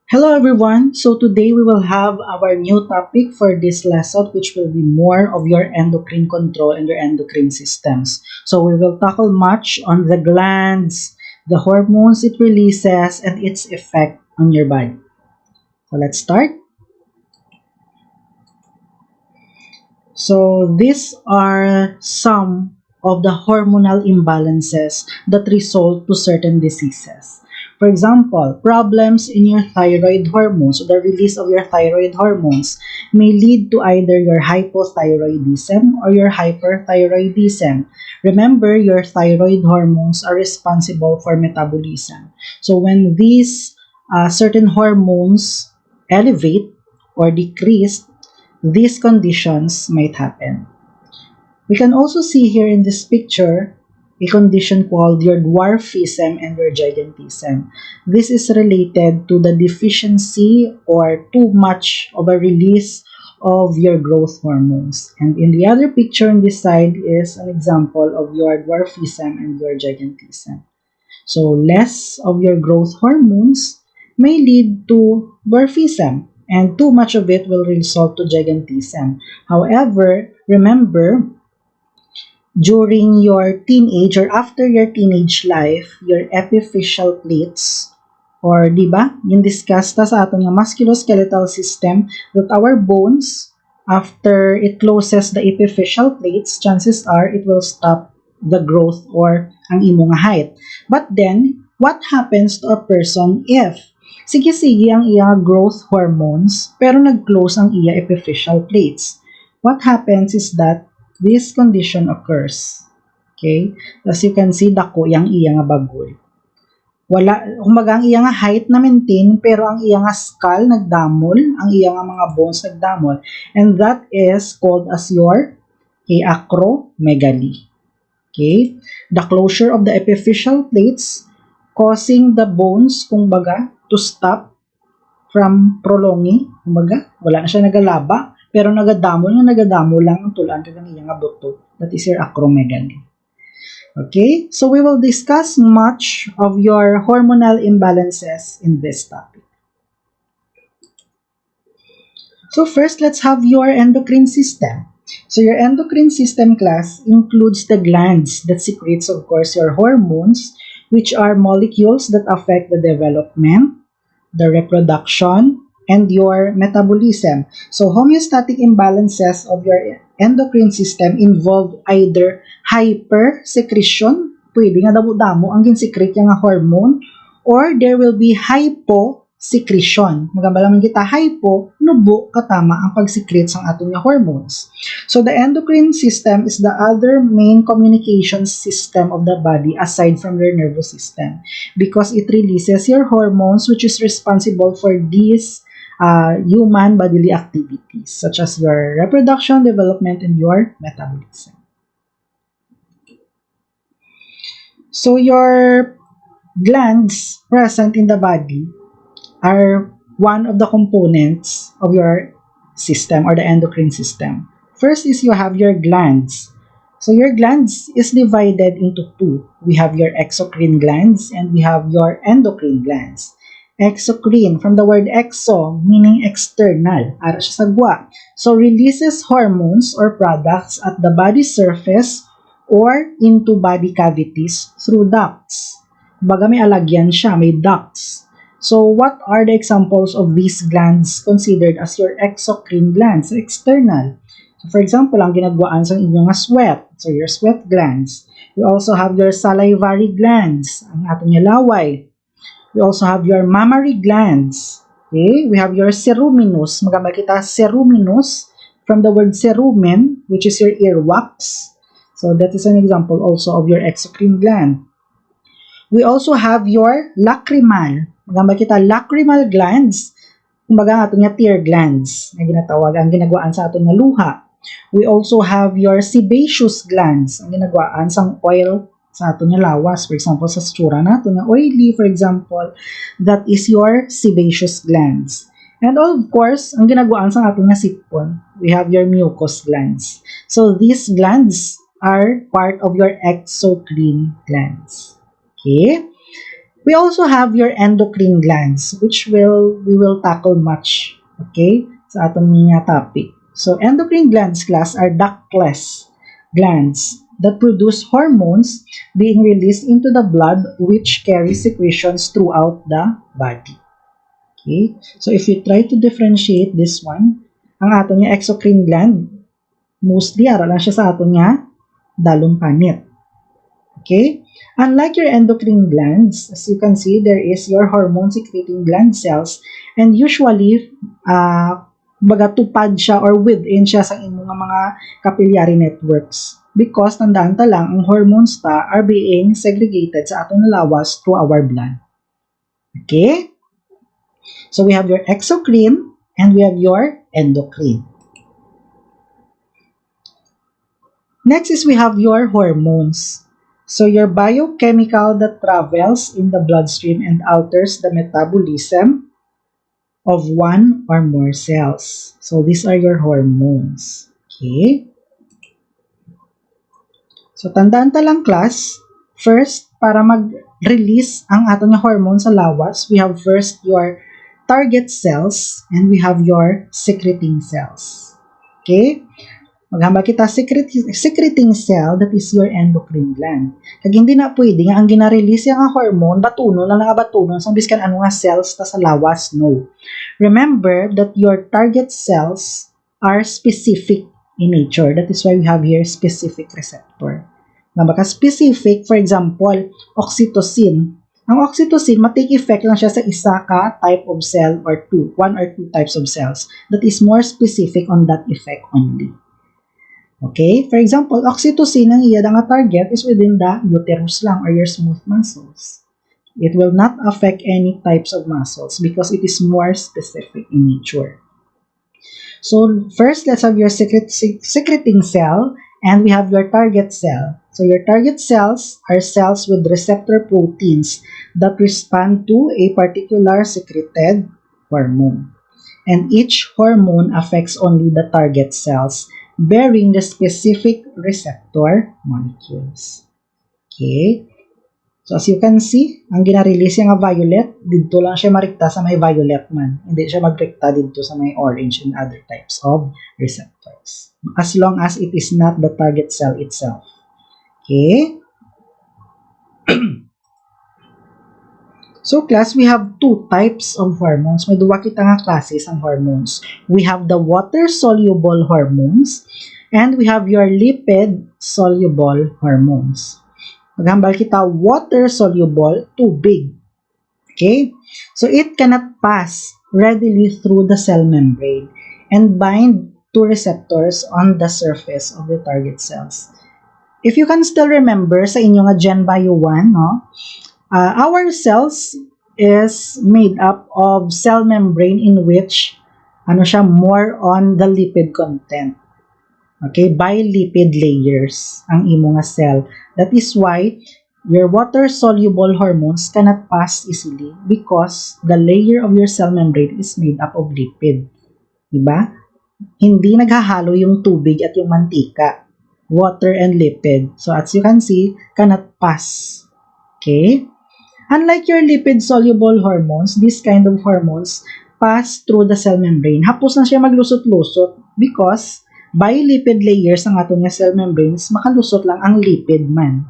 Hello everyone. So today we will have our new topic for this lesson, which will be more of your endocrine control and your endocrine systems. So we will tackle much on the glands, the hormones it releases, and its effect on your body. So let's start. So these are some of the hormonal imbalances that result to certain diseases. For example, problems in your thyroid hormones, so the release of your thyroid hormones, may lead to either your hypothyroidism or your hyperthyroidism. Remember, your thyroid hormones are responsible for metabolism. So when these certain hormones elevate or decrease, these conditions might happen. We can also see here in this picture a condition called your dwarfism and your gigantism. This is related to the deficiency or too much of a release of your growth hormones. And in the other picture on this side is an example of your dwarfism and your gigantism. So less of your growth hormones may lead to dwarfism, and too much of it will result to gigantism. However, remember, during your teenage or after your teenage life, your epiphyseal plates, or di ba, yung discuss ta sa aton nga musculoskeletal system, that our bones, after it closes the epiphyseal plates, chances are it will stop the growth or ang imo nga height. But then, what happens to a person if sige-sige ang iya growth hormones pero nag-close ang iya epiphyseal plates? What happens is that this condition occurs. Okay? As you can see, dako yang iya nga bagol. Wala, kumbaga ang iya nga height na maintain, pero ang iya nga skull nagdamol, ang iya nga mga bones nagdamol. And that is called as your acromegaly. Okay? The closure of the epiphyseal plates causing the bones, kumbaga, to stop from prolonging. Kumbaga, wala na siya nagalaba, pero nagadamol lang ang tulaan ka ng iyang buto. That is your acromegaly. Okay? So we will discuss much of your hormonal imbalances in this topic. So first, let's have your endocrine system. So your endocrine system class includes the glands that secretes, of course, your hormones, which are molecules that affect the development, the reproduction, and your metabolism. So homeostatic imbalances of your endocrine system involve either hypersecretion, pwede nga damo-damo ang ginsekret nga hormone, or there will be hyposecretion. Magambalaman kita, hypo, nubo, katama ang pagsekret sang atong nga hormones. So the endocrine system is the other main communication system of the body aside from your nervous system, because it releases your hormones, which is responsible for these human bodily activities such as your reproduction, development, and your metabolism. So your glands present in the body are one of the components of your system or the endocrine system. First is you have your glands. So your glands is divided into two. We have your exocrine glands and we have your endocrine glands. Exocrine, from the word exo, meaning external, ara siya sa gwa. So releases hormones or products at the body surface or into body cavities through ducts. Baga may alagyan siya, may ducts. So what are the examples of these glands considered as your exocrine glands, external? So for example, ang ginagwaan sa inyong sweat, so your sweat glands. You also have your salivary glands, ang atong laway. We also have your mammary glands. Okay? We have your ceruminous. Magamba kita ceruminous from the word cerumen, which is your earwax. So that is an example also of your exocrine gland. We also have your lacrimal. Magamba kita lacrimal glands. Kumbaga ang ato nga tear glands na ginatawag ang ginagwaan sa ato nga luha. We also have your sebaceous glands. Ang ginagwaan sang oil sa ato nga lawas. For example, sa tsura na ato nga oily, for example, that is your sebaceous glands. And of course, ang ginagwaan sa ato nga sipon, we have your mucous glands. So these glands are part of your exocrine glands. Okay? We also have your endocrine glands, which we will tackle much, okay, sa atong nga topic. So, endocrine glands, class, are ductless glands that produce hormones being released into the blood, which carry secretions throughout the body. Okay? So, if you try to differentiate this one, ang ato nga exocrine gland, mostly, ara lang siya sa ato nga dalong panit. Okay? Unlike your endocrine glands, as you can see, there is your hormone-secreting gland cells, and usually, baga tupad siya or within siya sa imong mga capillary networks. Because, tandaan ta lang, ang hormones ta are being segregated sa atong lawas through our blood. Okay? So, we have your exocrine and we have your endocrine. Next is we have your hormones. So, your biochemical that travels in the bloodstream and alters the metabolism of one or more cells. So, these are your hormones. Okay? So, tandaan ta lang, class. First, para mag-release ang atong hormone sa lawas, we have first your target cells and we have your secreting cells. Okay? Maghambal kita secreting cell, that is your endocrine gland. Kag hindi na pwede nga ang gina-release yung hormone, batunon lang nga batunon, sang biskan ano nga cells ta sa lawas, no. Remember that your target cells are specific in nature. That is why we have here specific receptor. Baka specific, for example, oxytocin. Ang oxytocin, matake effect lang siya sa isa ka type of cell or one or two types of cells that is more specific on that effect only. Okay? For example, oxytocin ang iya nga target is within the uterus lang or your smooth muscles. It will not affect any types of muscles because it is more specific in nature. So, first, let's have your secreting cell and we have your target cell. So, your target cells are cells with receptor proteins that respond to a particular secreted hormone. And each hormone affects only the target cells bearing the specific receptor molecules. Okay? So, as you can see, ang gina-release nga violet, dito lang siya marikta sa may violet man. Hindi siya magrikta dito sa may orange and other types of receptors. As long as it is not the target cell itself. Okay? So, class, we have two types of hormones. May duwa kita nga classes ang hormones. We have the water-soluble hormones and we have your lipid-soluble hormones. Maghambal kita, water-soluble, tubig. Okay? So, it cannot pass readily through the cell membrane and bind to receptors on the surface of the target cells. If you can still remember sa inyo nga Gen Bio 1, no? Our cells is made up of cell membrane in which more on the lipid content. Okay, bilipid layers ang imo nga cell. That is why your water-soluble hormones cannot pass easily because the layer of your cell membrane is made up of lipid. Diba? Hindi naghahalo yung tubig at yung mantika. Water and lipid. So as you can see, cannot pass. Okay? Unlike your lipid-soluble hormones, this kind of hormones pass through the cell membrane. Hapos na siya maglusot-lusot because bilipid layers ang ato nga cell membranes, makalusot lang ang lipid man.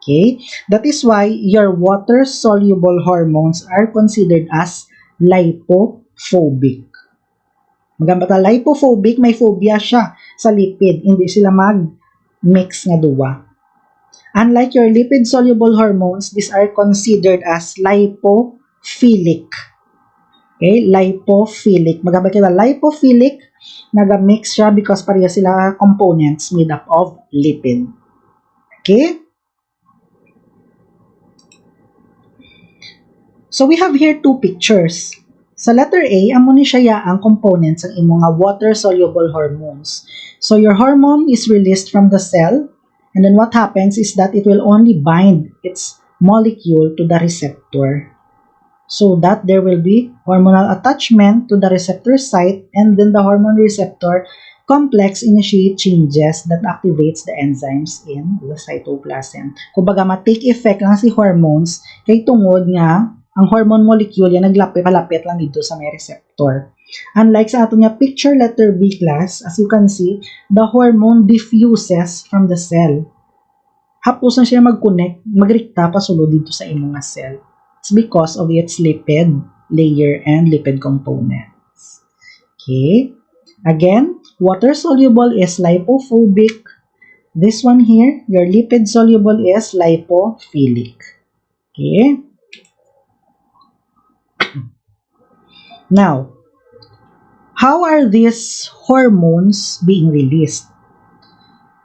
Okay? That is why your water-soluble hormones are considered as lipophobic. Magambata lipophobic, may phobia siya sa lipid. Hindi sila mag-mix nga duwa. Unlike your lipid-soluble hormones, these are considered as lipophilic. Okay? Lipophilic. Magambata kita lipophilic, naga-mix siya because pareha sila components made up of lipid. Okay? So, we have here two pictures. Sa letter A, amo ni siya ang components ng imong water-soluble hormones. So, your hormone is released from the cell, and then what happens is that it will only bind its molecule to the receptor. So that there will be hormonal attachment to the receptor site, and then the hormone receptor complex initiate changes that activates the enzymes in the cytoplasm. Kumbaga, ma-take effect lang si hormones kay tungod nga ang hormone molecule yan palapit lang dito sa may receptor. Unlike sa ato nga picture letter B class, as you can see, the hormone diffuses from the cell. Hapos na siya mag-connect, magrikta pasulod dito sa imong nga cell. It's because of its lipid layer and lipid components. Okay. Again, water soluble is lipophobic. This one here, your lipid soluble is lipophilic. Okay. Now, how are these hormones being released?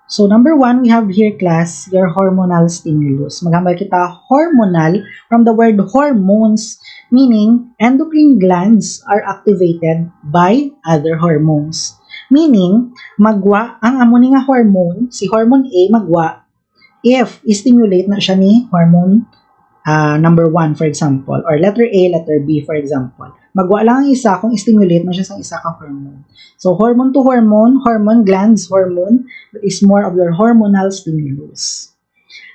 So, number one, we have here, class, your hormonal stimulus. Maghambal kita hormonal from the word hormones, meaning endocrine glands are activated by other hormones. Meaning, magwa ang amo ni nga hormone, si hormone A magwa, if stimulate na siya ni hormone number 1, for example, or letter A, letter B, for example. Magwa lang ang isa kung stimulate mo siya sa isa ka hormone. So, hormone to hormone, hormone glands, hormone, is more of your hormonal stimulus.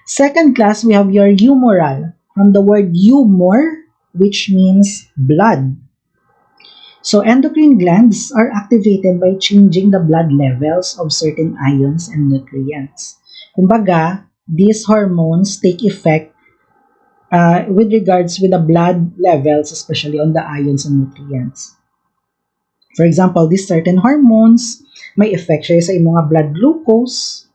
Second class, we have your humoral, from the word humor, which means blood. So, endocrine glands are activated by changing the blood levels of certain ions and nutrients. Kumbaga, these hormones take effect with regards with the blood levels, especially on the ions and nutrients. For example, these certain hormones, may effect siya sa imong blood glucose,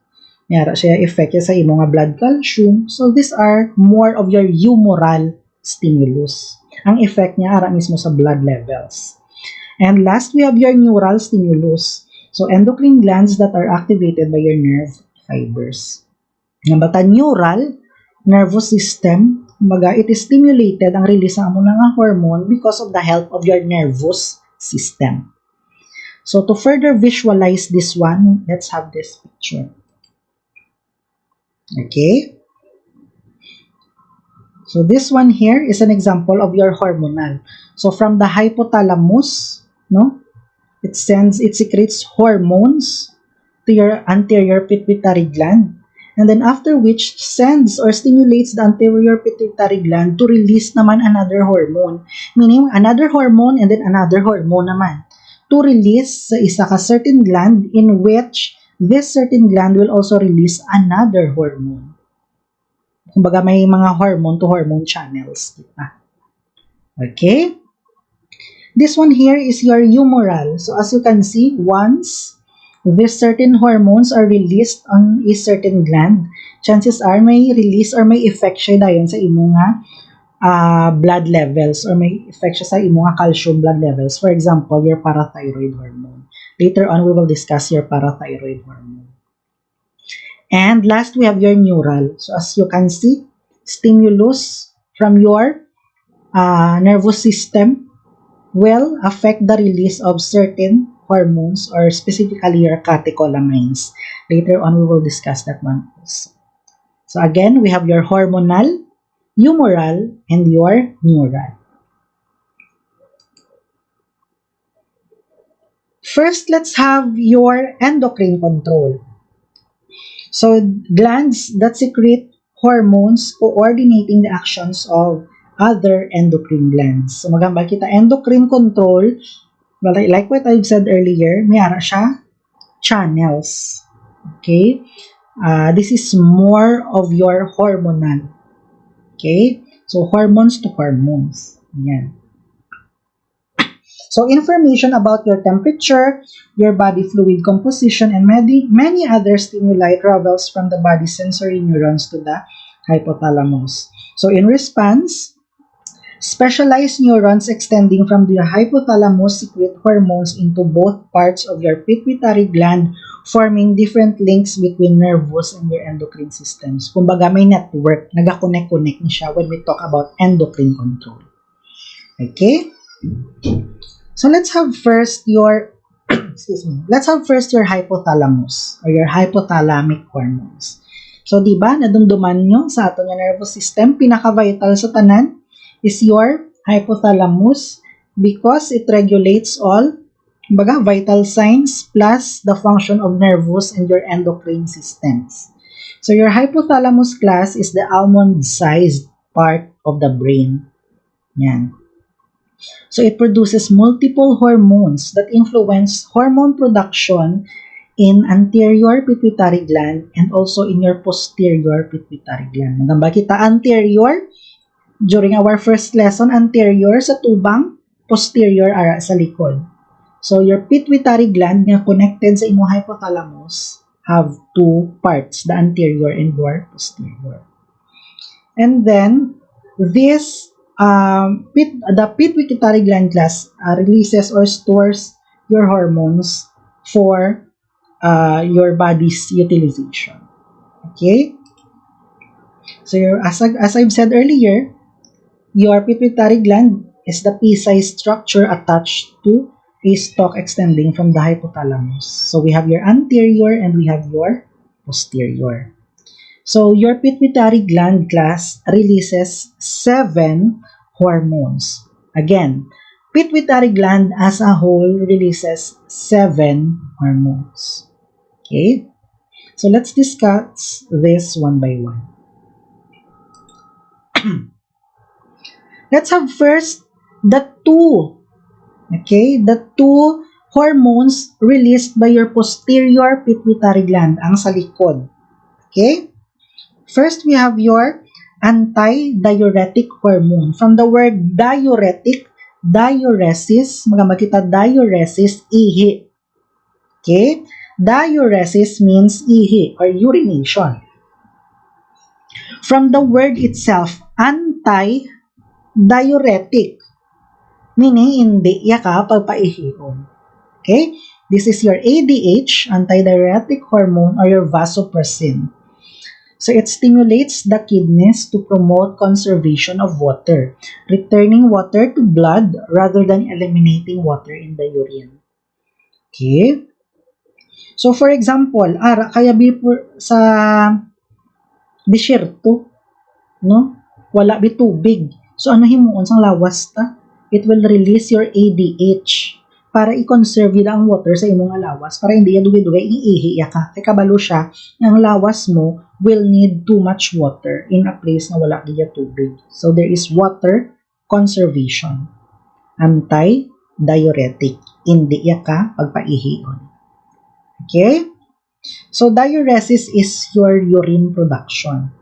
mayara siya effect sa imong blood calcium. So, these are more of your humoral stimulus. Ang effect niya ara mismo sa blood levels. And last, we have your neural stimulus. So, endocrine glands that are activated by your nerve fibers. Nga bata neural, nervous system, kumbaga, it is stimulated ang release ng mga hormone because of the help of your nervous system. So, to further visualize this one, let's have this picture. Okay? So, this one here is an example of your hormonal. So, from the hypothalamus, no? It secretes hormones to your anterior pituitary gland. And then after which sends or stimulates the anterior pituitary gland to release naman another hormone. Meaning, another hormone and then another hormone naman. To release sa isa ka certain gland in which this certain gland will also release another hormone. Kumbaga may mga hormone to hormone channels. Diba? Okay? This one here is your humoral. So as you can see, once these certain hormones are released on a certain gland, chances are may release or may effect siya dayon sa imong blood levels or may effect siya sa imong calcium blood levels. For example, your parathyroid hormone. Later on, we will discuss your parathyroid hormone. And last, we have your neural. So as you can see, stimulus from your nervous system will affect the release of certain hormones or specifically your catecholamines. Later on, we will discuss that one also. So again, we have your hormonal, humoral, and your neural. First, let's have your endocrine control. So glands that secrete hormones coordinating the actions of other endocrine glands. So magambal kita endocrine control. Well, like what I've said earlier, mayara siya channels. Okay? This is more of your hormonal. Okay? So, hormones to hormones. Yan. So, information about your temperature, your body fluid composition, and many other stimuli travels from the body sensory neurons to the hypothalamus. So, in response, specialized neurons extending from the hypothalamus secrete hormones into both parts of your pituitary gland, forming different links between nervous and your endocrine systems. Kumbaga may network, nag-connect-connect na siya when we talk about endocrine control. Okay? So let's have first your hypothalamus or your hypothalamic hormones. So di ba nadumduman nyo sa ato nga nervous system, pinaka-vital sa tanan is your hypothalamus because it regulates all Kumbaga, vital signs plus the function of nervous and your endocrine systems. So your hypothalamus class is the almond-sized part of the brain. Yan. So it produces multiple hormones that influence hormone production in anterior pituitary gland and also in your posterior pituitary gland. Magamba kita anterior, during our first lesson, anterior sa tubang, posterior ara sa likod. So your pituitary gland nga connected sa imong hypothalamus have two parts, the anterior and your posterior. And then this the pituitary gland class releases or stores your hormones for your body's utilization. Okay? So as I've said earlier, your pituitary gland is the pea-sized structure attached to a stalk extending from the hypothalamus. So we have your anterior and we have your posterior. So your pituitary gland class releases 7 hormones. Again, pituitary gland as a whole releases 7 hormones. Okay? So let's discuss this one by one. Let's have first the two hormones released by your posterior pituitary gland, ang sa likod. Okay? First, we have your anti-diuretic hormone. From the word diuretic, diuresis, makita diuresis, ihi. Okay? Diuresis means ihi or urination. From the word itself, anti-diuretic, meaning hindi ka pagpaihihon. Okay? This is your ADH, antidiuretic hormone, or your vasopressin. So it stimulates the kidneys to promote conservation of water, returning water to blood rather than eliminating water in the urine. Okay? So for example, ara kaya sa disyerto, no? Wala bi tubig. So ano himuon sang lawas ta? It will release your ADH para i-conserve yun ang water sa imong lawas para hindi yan dugay-dugay iihi ka. Kaya kabalo siya, ang lawas mo will need too much water in a place na wala diya tubig. So there is water conservation. Anti-diuretic. Hindi ka pagpaihion. Okay? So diuresis is your urine production.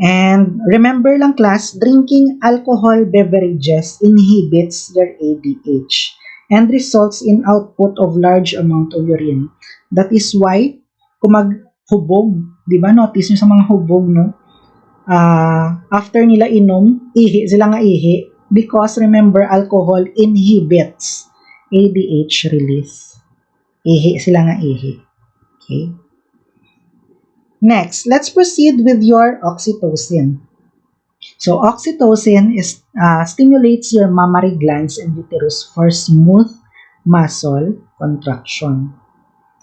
And remember lang class, drinking alcohol beverages inhibits your ADH and results in output of large amount of urine. That is why, kung maghubog, di ba, notice nyo sa mga hubog, no? After nila inom, ihi sila nga ihi because remember, alcohol inhibits ADH release. Ihi sila nga ihi. Okay? Next, let's proceed with your oxytocin. So, oxytocin stimulates your mammary glands and uterus for smooth muscle contraction.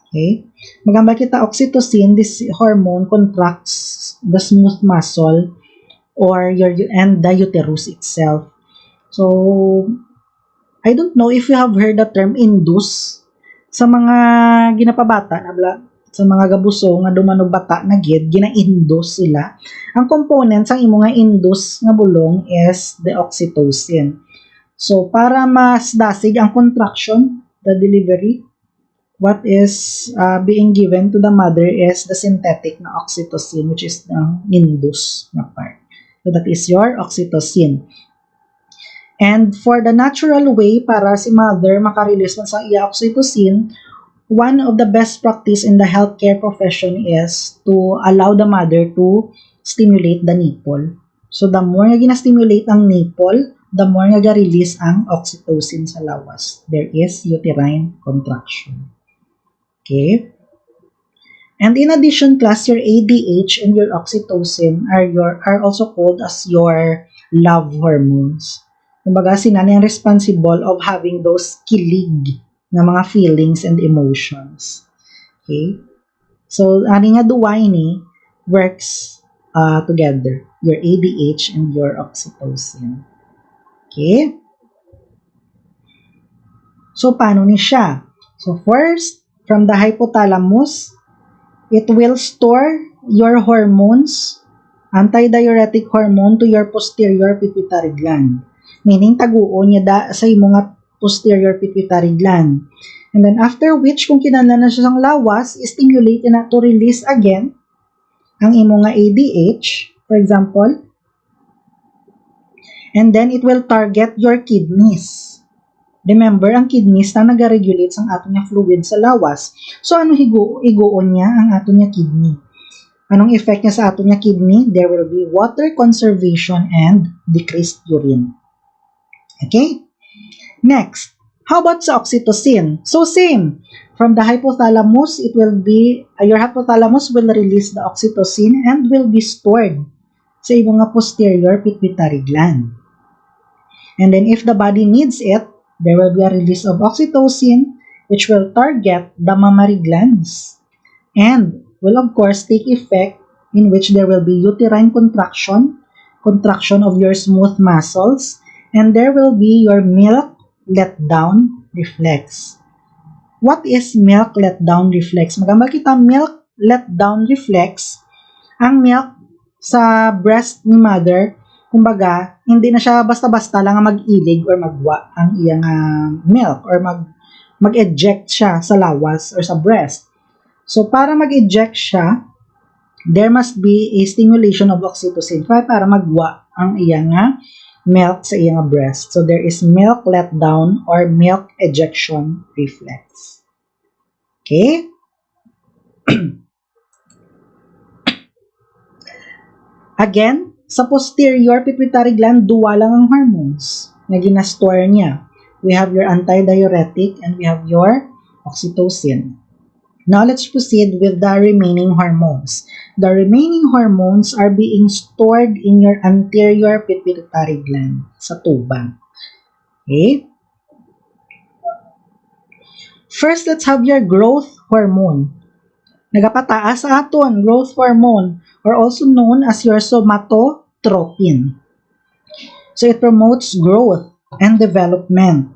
Okay? Magamba kita oxytocin, this hormone contracts the smooth muscle and the uterus itself. So, I don't know if you have heard the term induce sa mga ginapabata na sa mga gabuso nga dumanog bata na gid gina-induce sila. Ang components ang imo nga induce nga bulong is the oxytocin. So para mas dasig ang contraction, the delivery, what is being given to the mother is the synthetic na oxytocin, which is the induce na part. So that is your oxytocin. And for the natural way para si mother makarelease man sa iya oxytocin, one of the best practice in the healthcare profession is to allow the mother to stimulate the nipple. So the more nga gina-stimulate ang nipple, the more nga ga-release ang oxytocin sa lawas. There is uterine contraction. Okay? And in addition, class, your ADH and your oxytocin are also called as your love hormones. Kumbaga, sila na yung responsible of having those kilig na mga feelings and emotions. Okay? So, ani nga duway ni works together. Your ADH and your oxytocin. Okay? So, paano ni siya? So, first, from the hypothalamus, it will store your hormones, antidiuretic hormone, to your posterior pituitary gland. Meaning, taguo niya sa imo nga posterior pituitary gland. And then, after which, kung kinahanglan na siya sang lawas, stimulate na to release again ang imo nga ADH, for example. And then, it will target your kidneys. Remember, ang kidneys na nag-regulate ang ato niya fluid sa lawas. So, ano higuon niya ang ato niya kidney? Anong effect niya sa ato niya kidney? There will be water conservation and decreased urine. Okay? Next, how about sa oxytocin? So, same. From the hypothalamus, it will be, your hypothalamus will release the oxytocin and will be stored sa iyong posterior pituitary gland. And then, if the body needs it, there will be a release of oxytocin, which will target the mammary glands and will of course take effect in which there will be uterine contraction of your smooth muscles, and there will be your milk letdown reflex. What is milk letdown reflex? Magambal kita milk letdown reflex. Ang milk sa breast ni mother, kumbaga, hindi na siya basta-basta lang mag-ilig or magwa ang iyang milk or mag-eject siya sa lawas or sa breast. So, para mag-eject siya, there must be a stimulation of oxytocin para magwa ang iyang milk sa iyang breast. So, there is milk letdown or milk ejection reflex. Okay? Again, sa posterior pituitary gland, duwa lang ang hormones na ginastore niya. We have your antidiuretic and we have your oxytocin. Now, let's proceed with the remaining hormones. The remaining hormones are being stored in your anterior pituitary gland, sa tuba. Okay? First, let's have your growth hormone. Nagapataas sa aton, growth hormone, or also known as your somatotropin. So, it promotes growth and development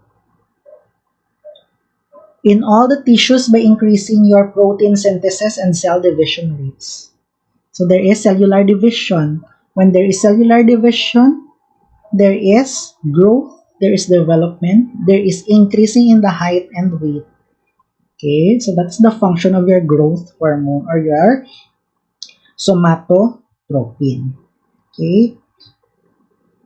in all the tissues by increasing your protein synthesis and cell division rates. So, there is cellular division. When there is cellular division, there is growth, there is development, there is increasing in the height and weight. Okay, so that's the function of your growth hormone or your somatotropin. Okay?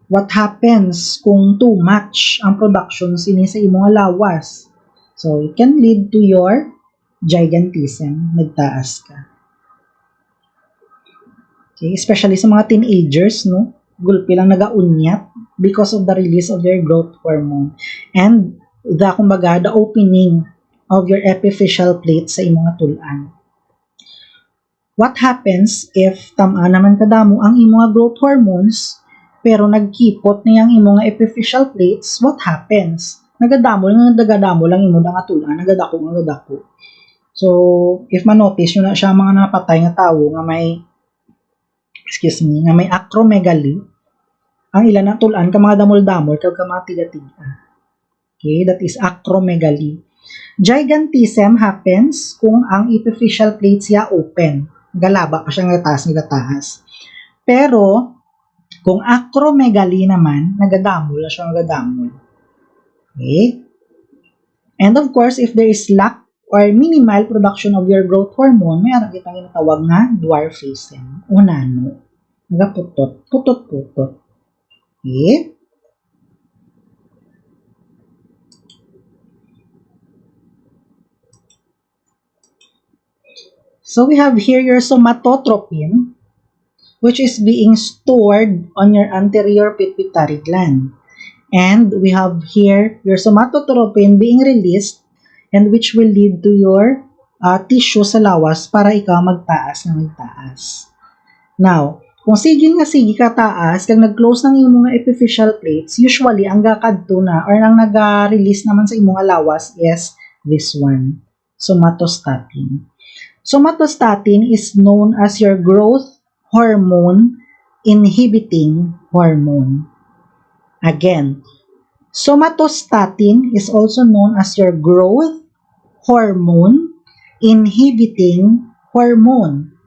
What happens kung too much ang production sini sa imong lawas? So, it can lead to your gigantism, nagtaas ka. Okay, especially sa mga teenagers, no? Gulpi lang nagaunyat because of the release of their growth hormone and the opening of your epiphyseal plate sa imong tulan. What happens if tama naman kadamo ang imong growth hormones pero nagkipot niyang imong epiphyseal plates? What happens? Nagadamo lang imo nga tulan, nagadako. So, if manotice nyo na siya mga napatay nga tawo nga may acromegaly, ang ilan na tulan ka mga damol-damol kag mga tiga-tiga. Okay, that is acromegaly. Gigantism happens kung ang epiphyseal plate siya open. Galaba pa siya nga taas. Pero, kung acromegaly naman, nagadamol. Okay? And of course, if there is lack or minimal production of your growth hormone, may arang kitang ginatawag na dwarfism. Unano. Nagaputot. Putot. Okay? So, we have here your somatotropin, which is being stored on your anterior pituitary gland. And we have here your somatotropin being released and which will lead to your tissue sa lawas para ikaw magtaas. Now, kung sige ka taas, kag nag-close ng imong epiphyseal plates, usually, ang gakadto na or ang nag-release naman sa imong lawas is this one, somatostatin. Somatostatin is known as your growth hormone inhibiting hormone. Again, Somatostatin is also known as your growth hormone inhibiting hormone.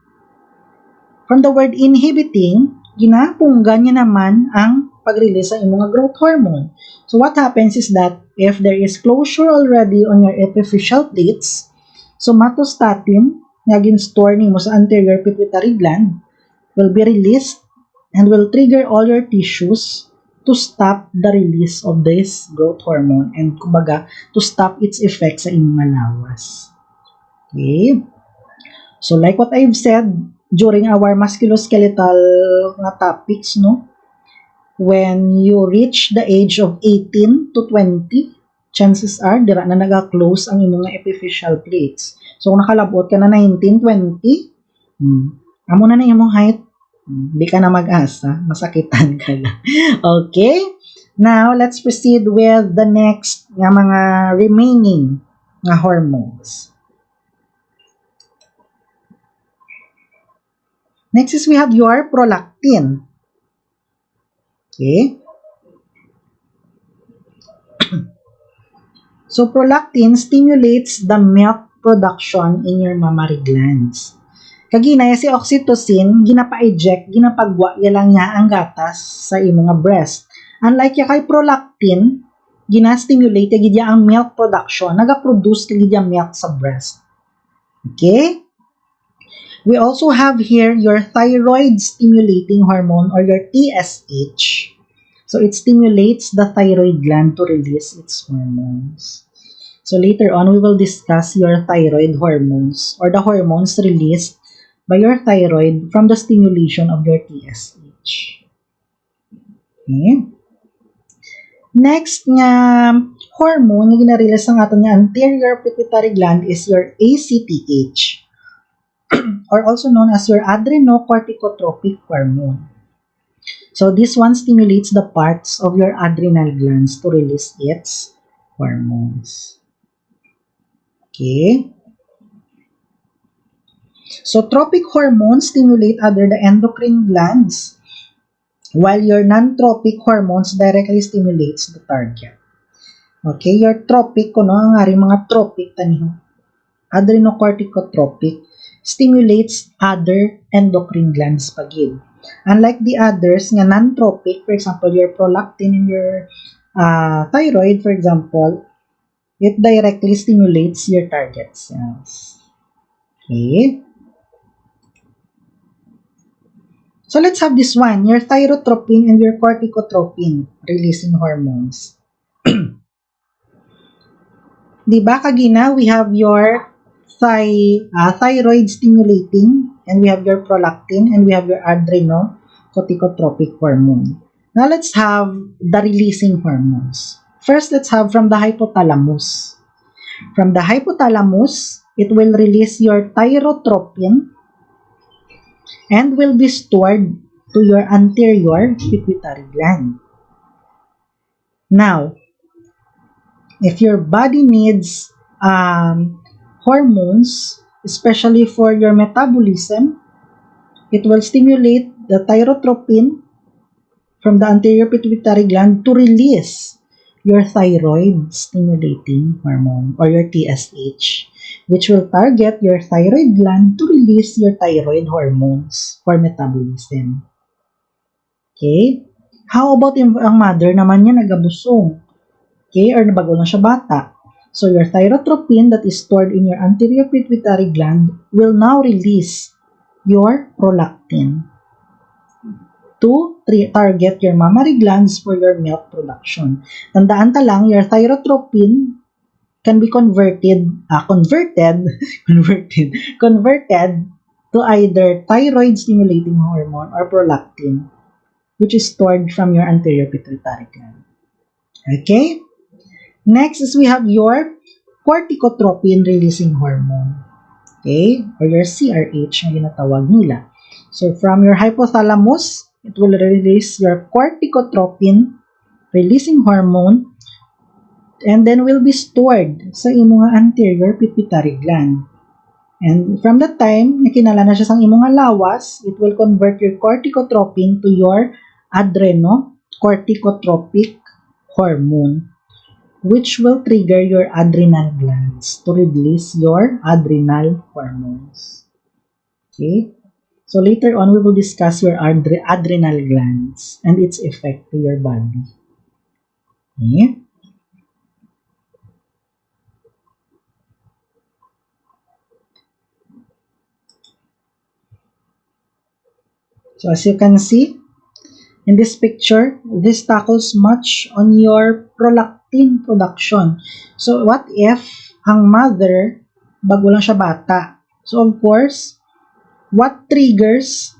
From the word inhibiting, ginapungga niya naman ang pag-release ng mga growth hormone. So what happens is that if there is closure already on your epiphyseal plates, somatostatin nga gin-store nimo sa anterior pituitary gland will be released and will trigger all your tissues to stop the release of this growth hormone and kumbaga to stop its effect sa imong lawas. Okay? So like what I've said during our musculoskeletal topics, no? When you reach the age of 18 to 20, chances are dira na naga-close ang imong epiphyseal plates. So kung nakalabot ka na 19, 20, amo na imong height, di ka na mag-asa, masakitan ka na. Okay? Now, let's proceed with the next nga mga remaining nga hormones. Next is we have your prolactin. Okay? So, prolactin stimulates the milk production in your mammary glands. Kaginaya si oxytocin, ginapa-eject, ginapagwa, yalang niya ang gatas sa imong nga breast. Unlike ya kay prolactin, gina-stimulate kagidya ang milk production, naga-produce kagidya milk sa breast. Okay? We also have here your thyroid stimulating hormone or your TSH. So it stimulates the thyroid gland to release its hormones. So later on, we will discuss your thyroid hormones or the hormones released by your thyroid from the stimulation of your TSH. Okay. Next nga hormone na gina-release ang aton nga anterior pituitary gland is your ACTH. Or also known as your adrenocorticotropic hormone. So this one stimulates the parts of your adrenal glands to release its hormones. Okay. So tropic hormones stimulate other the endocrine glands, while your non-tropic hormones directly stimulates the target. Okay, your tropic, kuno ang ari mga tropic taniho. Adrenocorticotropic stimulates other endocrine glands pagid. Unlike the others nga non-tropic, for example, your prolactin and your thyroid, for example, it directly stimulates your target cells. Okay. So let's have this one, your thyrotropin and your corticotropin releasing hormones. Diba kagina, we have your thyroid stimulating, and we have your prolactin, and we have your adrenocorticotropic hormone. Now let's have the releasing hormones. First, let's have from the hypothalamus. From the hypothalamus, it will release your thyrotropin and will be stored to your anterior pituitary gland. Now, if your body needs hormones, especially for your metabolism, it will stimulate the thyrotropin from the anterior pituitary gland to release your thyroid stimulating hormone or your TSH, which will target your thyroid gland to release your thyroid hormones for metabolism. Okay? How about ang mother naman niya nagabusong? Okay? Or nabago na siya bata. So your thyrotropin that is stored in your anterior pituitary gland will now release your prolactin to target your mammary glands for your milk production. Tandaan ta lang, your thyrotropin can be converted to either thyroid stimulating hormone or prolactin, which is stored from your anterior pituitary gland. Okay? Next is we have your corticotropin releasing hormone. Okay? Or your CRH na ginatawag nila. So from your hypothalamus, it will release your corticotropin releasing hormone and then will be stored sa imong anterior pituitary gland. And from the time na kinala na siya sa imong lawas, it will convert your corticotropin to your adrenocorticotropic hormone, which will trigger your adrenal glands to release your adrenal hormones. Okay? So later on, we will discuss your adrenal glands and its effect to your body. Okay? So as you can see, in this picture, this tackles much on your prolactin production. So what if ang mother, bago lang siya bata? So of course, what triggers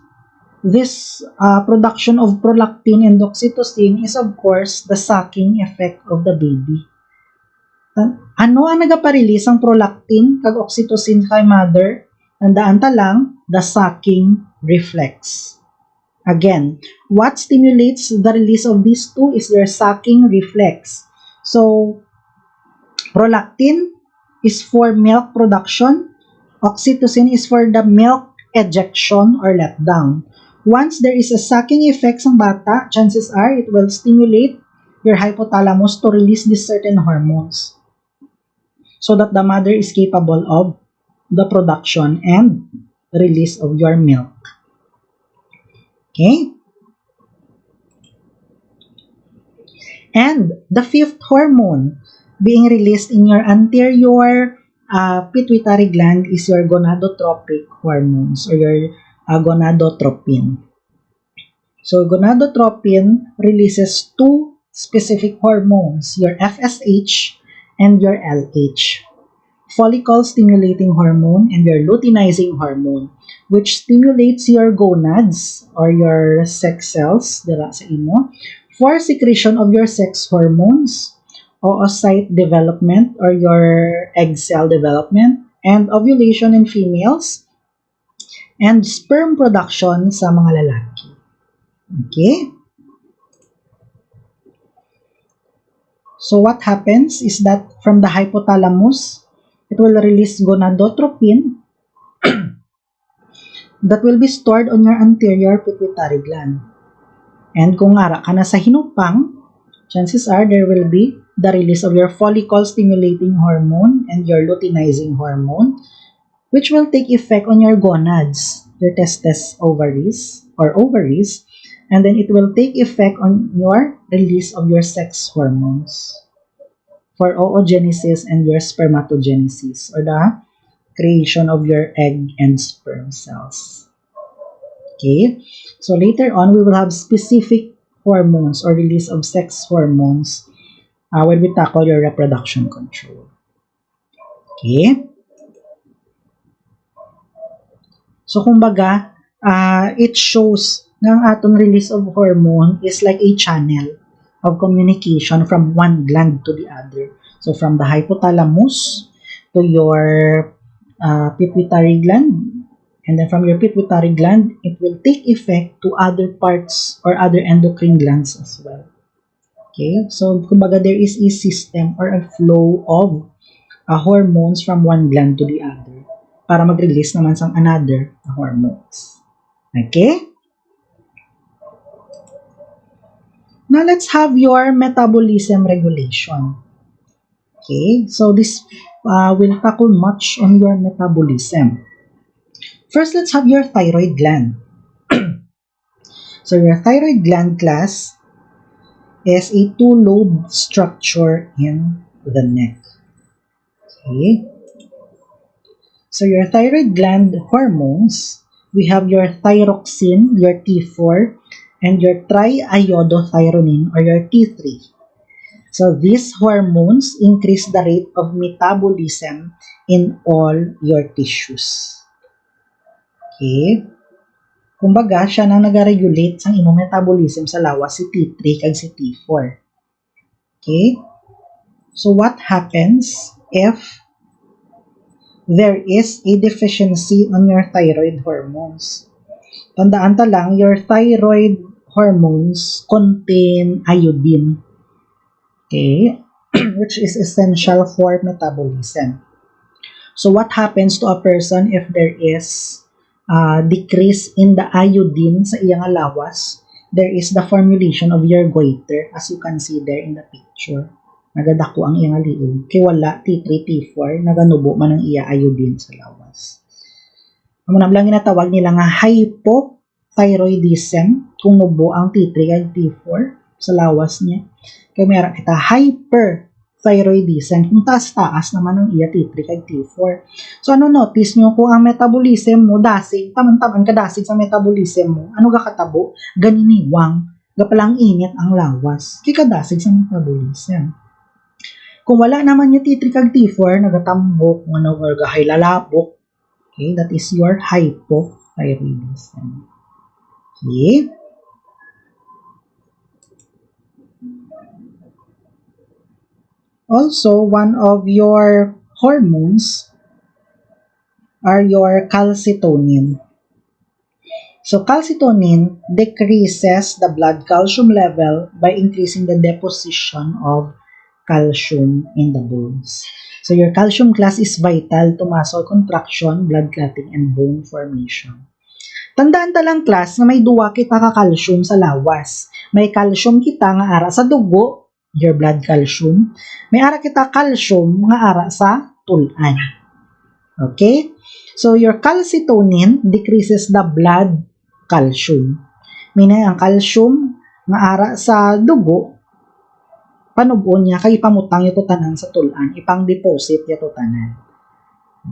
this production of prolactin and oxytocin is of course the sucking effect of the baby. Ano ang nagaparelease ang prolactin kag oxytocin kay mother? Tandaan ta lang, the sucking reflex. Again, what stimulates the release of these two is your sucking reflex. So, prolactin is for milk production. Oxytocin is for the milk ejection or letdown. Once there is a sucking effect sa bata, chances are it will stimulate your hypothalamus to release these certain hormones so that the mother is capable of the production and release of your milk. Okay? And the fifth hormone being released in your anterior pituitary gland is your gonadotropic hormones or your gonadotropin. So gonadotropin releases two specific hormones, your FSH and your LH. Follicle stimulating hormone and your luteinizing hormone, which stimulates your gonads or your sex cells dira sa imo for secretion of your sex hormones, oocyte development or your egg cell development, and ovulation in females, and sperm production sa mga lalaki. Okay? So what happens is that from the hypothalamus, it will release gonadotropin that will be stored on your anterior pituitary gland. And kung ara ka na sa hinupang, chances are there will be the release of your follicle-stimulating hormone and your luteinizing hormone, which will take effect on your gonads, your testes ovaries, and then it will take effect on your release of your sex hormones for oogenesis and your spermatogenesis, or the creation of your egg and sperm cells. Okay? So later on, we will have specific hormones or release of sex hormones when we tackle your reproduction control. Okay? So kumbaga, it shows na ang atong release of hormone is like a channel of communication from one gland to the other. So from the hypothalamus to your pituitary gland, and then from your pituitary gland, it will take effect to other parts or other endocrine glands as well. Okay, so kumbaga there is a system or a flow of hormones from one gland to the other para mag-release naman sa another hormones. Okay? Now let's have your metabolism regulation. Okay, so this will tackle much on your metabolism. First, let's have your thyroid gland. So your thyroid gland class is a two-lobe structure in the neck. Okay. So your thyroid gland hormones, we have your thyroxine, your T4, and your triiodothyronine or your T3. So these hormones increase the rate of metabolism in all your tissues. Okay? Kumbaga, siya na nag-regulate sa imong metabolism sa lawas, si T3 kag si T4. Okay? So what happens if there is a deficiency on your thyroid hormones? Tandaan ta lang, your thyroid hormones contain iodine. Okay? Which is essential for metabolism. So what happens to a person if there is decrease in the iodine sa iyang lawas? there is the formulation of your goiter, as you can see there in the picture. Nagadako ang iyang liog. Kay wala, T3, T4, naganubo man ang iya iodine sa lawas. Amo na lang ginatawag nila nga hypothyroidism kung nubo ang T3 kag T4 sa lawas niya. Kaya mayroon kita hyperthyroidism kung taas-taas naman ang iya T3 kag T4. So ano notice nyo kung ang metabolism mo dasig, taman-taman ka dasig sa metabolism mo, ano ga katabo? Ganiniwang, gapalang init ang lawas. Kaya kadasig sa metabolism. Kung wala naman yung T3 kag T4, nagatambok, ano, or lalabok, okay, that is your hypothyroidism. Okay. Also, one of your hormones are your calcitonin. So, calcitonin decreases the blood calcium level by increasing the deposition of calcium in the bones. So, your calcium class is vital to muscle contraction, blood clotting, and bone formation. Tandaan talang class na may duwa kita ka calcium sa lawas. May calcium kita nga ara sa dugo, your blood calcium. May ara kita calcium nga ara sa tulan. Okay? So, your calcitonin decreases the blood calcium. Meaning, ang calcium nga ara sa dugo, panubuon niya kay ipamutang yung tutanan sa tulan, ipang deposit yung tutanan.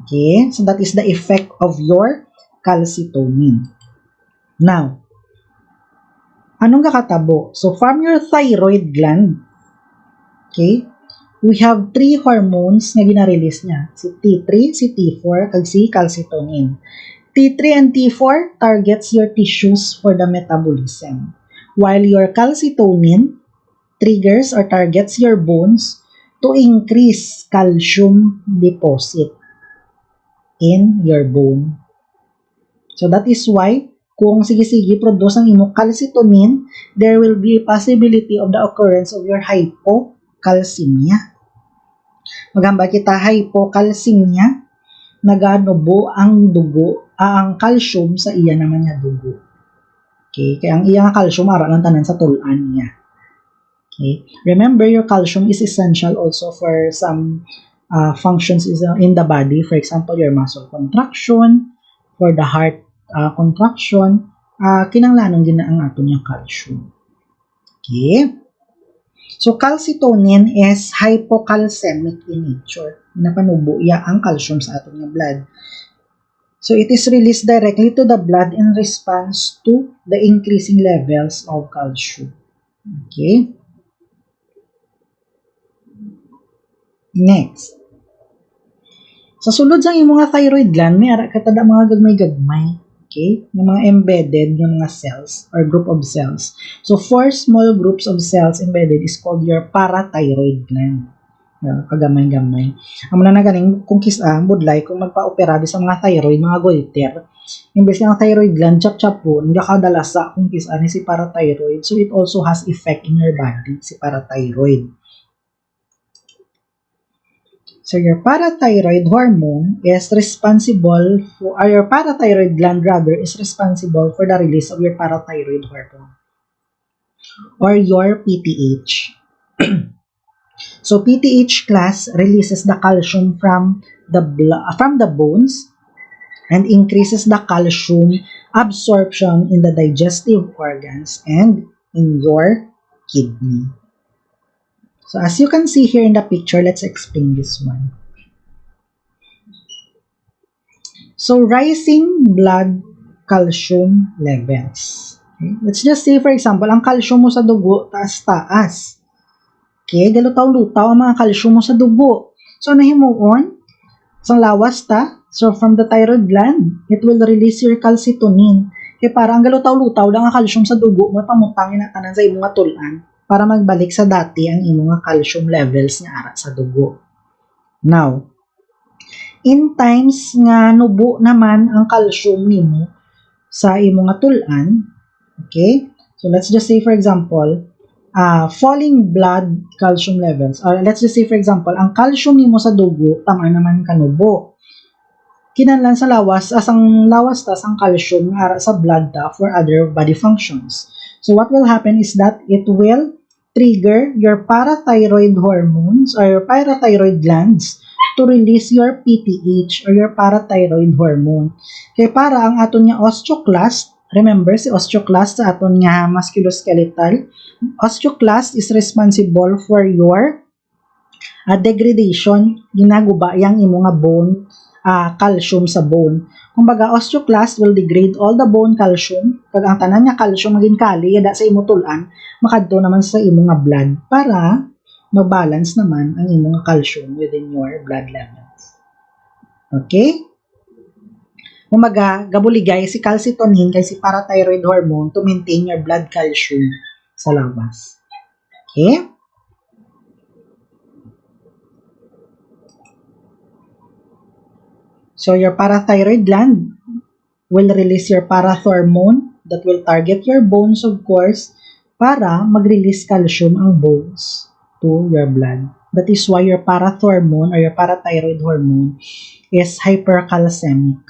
Okay? So, that is the effect of your calcitonin. Now, anong kakatabo? So, from your thyroid gland, okay, we have 3 hormones na ginarelease niya. Si T3, si T4, kag si calcitonin. T3 and T4 targets your tissues for the metabolism, while your calcitonin triggers or targets your bones to increase calcium deposit in your bone. So that is why kung sige-sige produce ang imong calcitonin, there will be a possibility of the occurrence of your hypocalcemia. Magamba kita hypocalcemia, naganubo ang dugo, ang calcium sa iya naman nga dugo. Okay, kaya ang iya nga calcium ara lang tanan sa tulan niya. Okay. Remember, your calcium is essential also for some functions in the body. For example, your muscle contraction, for the heart contraction, kinanglanong din na ang ato niyang calcium. Okay. So, calcitonin is hypocalcemic in nature. Napanubo iya ang calcium sa ato niyang blood. So, it is released directly to the blood in response to the increasing levels of calcium. Okay. Next. Sa sulod sa imong mga thyroid gland, may ara katada mga gagmay-gagmay. Okay? Yung mga embedded, yung mga cells or group of cells. So, 4 small groups of cells embedded is called your parathyroid gland. Kagamay-gamay. Amo na ganing kung kisa, budlay, kung magpa-opera sa mga thyroid, mga goiter, imbes nga ang thyroid gland, chap-chap po, nagkakadalasa kung kisa ni si parathyroid. So, it also has effect in your body, si parathyroid. So, your parathyroid hormone is responsible for, or your parathyroid gland rather, is responsible for the release of your parathyroid hormone, or your PTH. So, PTH class releases the calcium from the bones and increases the calcium absorption in the digestive organs and in your kidney. So, as you can see here in the picture, let's explain this one. So, rising blood calcium levels. Okay? Let's just say, for example, ang calcium mo sa dugo, taas-taas. Okay? Galutaw-lutaw ang mga calcium mo sa dugo. So, nahimuon, sa lawas ta, so from the thyroid gland, it will release your calcitonin. Kaya parang galutaw-lutaw lang ang calcium sa dugo mo, pamutangin na tanan sa imong nga tulan, para magbalik sa dati ang imong calcium levels nga ara sa dugo. Now, in times nga nubo naman ang calcium nimo sa imong tulan, okay? So let's just say for example, falling blood calcium levels, or let's just say for example, ang calcium nimo sa dugo tama naman kanubo. Kinahanglan sa lawas, asang lawas tas ang calcium nga ara sa blood ta for other body functions. So what will happen is that it will trigger your parathyroid hormones or your parathyroid glands to release your PTH or your parathyroid hormone. Kaya para ang aton nga osteoclast, remember si osteoclast sa aton nga musculoskeletal, osteoclast is responsible for your degradation, ginaguba yang imo nga bone, calcium sa bone. Kumbaga, osteoclast will degrade all the bone calcium, kag ang tanan nga calcium maging kali, yada sa imo tulan, makadto naman sa imo nga blood, para ma-balance naman ang imo nga calcium within your blood levels. Okay? Kumbaga, gabuligay si calcitonin kay si parathyroid hormone to maintain your blood calcium sa labas. Okay? So your parathyroid gland will release your parathormone that will target your bones, of course, para mag-release calcium ang bones to your blood. That is why your parathormone or your parathyroid hormone is hypercalcemic.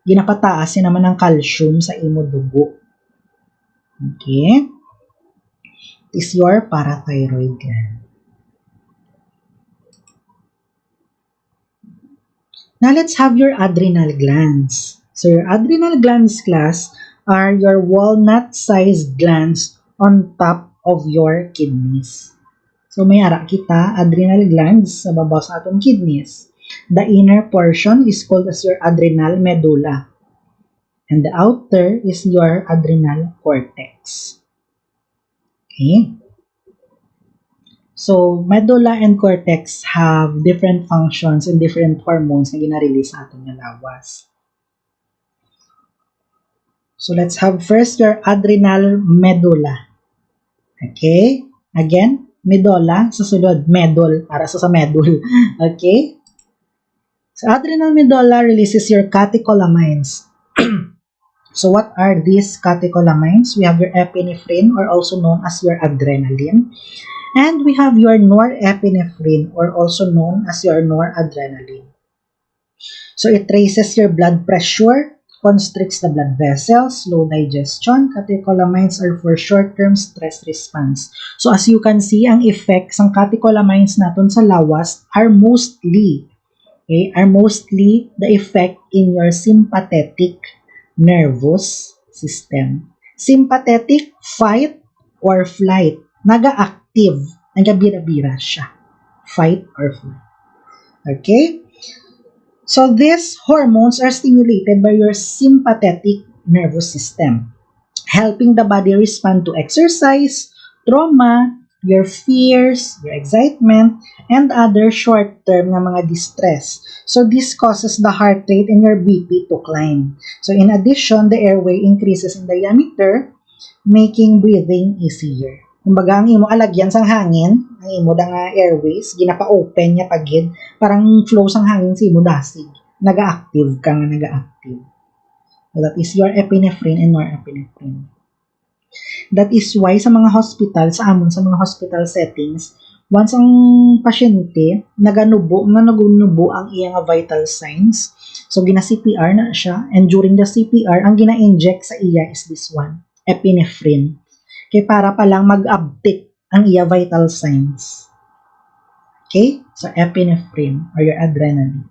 Ginapataas yun naman ang calcium sa imo dugo. Okay? This is your parathyroid gland. Now, let's have your adrenal glands. So, your adrenal glands, class, are your walnut-sized glands on top of your kidneys. So, may ara kita, adrenal glands sa babaw sa atong kidneys. The inner portion is called as your adrenal medulla. And the outer is your adrenal cortex. Okay? So, medulla and cortex have different functions and different hormones na gina-release sa ating lawas. So, let's have first your adrenal medulla. Okay? Again, medulla, susunod, medul, para sa medul. Okay? So, adrenal medulla releases your catecholamines. So, what are these catecholamines? We have your epinephrine, or also known as your adrenaline. And we have your norepinephrine, or also known as your noradrenaline. So it raises your blood pressure, constricts the blood vessels, slow digestion. Catecholamines are for short-term stress response. So as you can see, ang effects ng catecholamines natin sa lawas are mostly the effect in your sympathetic nervous system. Sympathetic, fight or flight. Naga-active, nagabira-bira siya. Fight or flight. Okay? So, these hormones are stimulated by your sympathetic nervous system, helping the body respond to exercise, trauma, your fears, your excitement, and other short-term na mga distress. So, this causes the heart rate and your BP to climb. So, in addition, the airway increases in diameter, making breathing easier. Kumbaga, ang imo alagyan sang hangin, ang imo da nga airways, ginapa-open niya pagid, parang flow sang hangin sa imo dasig. Naga-active ka nga, naga-active. So that is your epinephrine and norepinephrine. That is why sa mga hospital, sa mga hospital settings, once ang pasyente, naganubo ang iyang vital signs, so gina-CPR na siya, and during the CPR, ang gina-inject sa iya is this one, epinephrine. Kaya para palang mag-uptick ang iya vital signs. Okay? So, epinephrine or your adrenaline.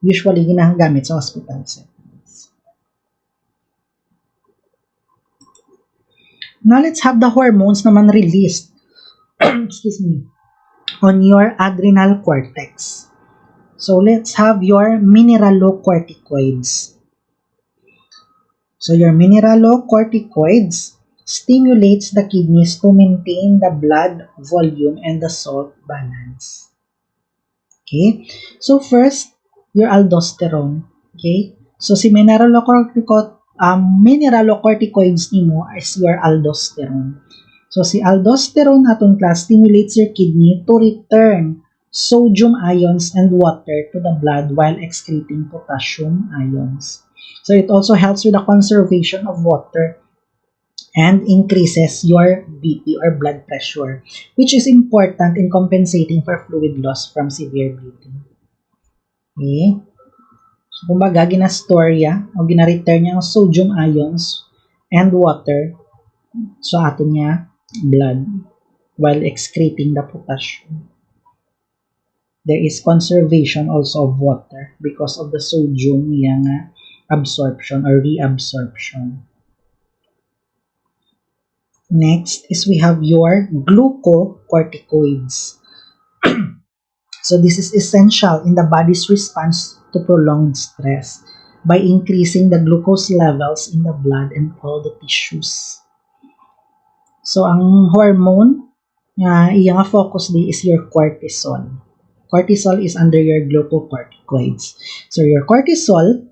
Usually, ginagamit sa hospital settings. Now, let's have the hormones naman released excuse me, on your adrenal cortex. So, let's have your mineralocorticoids. So, your mineralocorticoids stimulates the kidneys to maintain the blood volume and the salt balance. Okay? So, first, your aldosterone. Okay? So, si mineralocorticoids nimo is your aldosterone. So, si aldosterone atong class stimulates your kidney to return sodium ions and water to the blood while excreting potassium ions. So, it also helps with the conservation of water and increases your BP or blood pressure, which is important in compensating for fluid loss from severe bleeding. Okay? So, kumbaga, ginastorya o gina-return niya ang sodium ions and water sa aton niya blood while excreting the potassium. There is conservation also of water because of the sodium niya nga absorption or reabsorption. Next is we have your glucocorticoids. So this is essential in the body's response to prolonged stress by increasing the glucose levels in the blood and all the tissues. So ang hormone nga iyang focus di is your cortisol. Cortisol is under your glucocorticoids. So your cortisol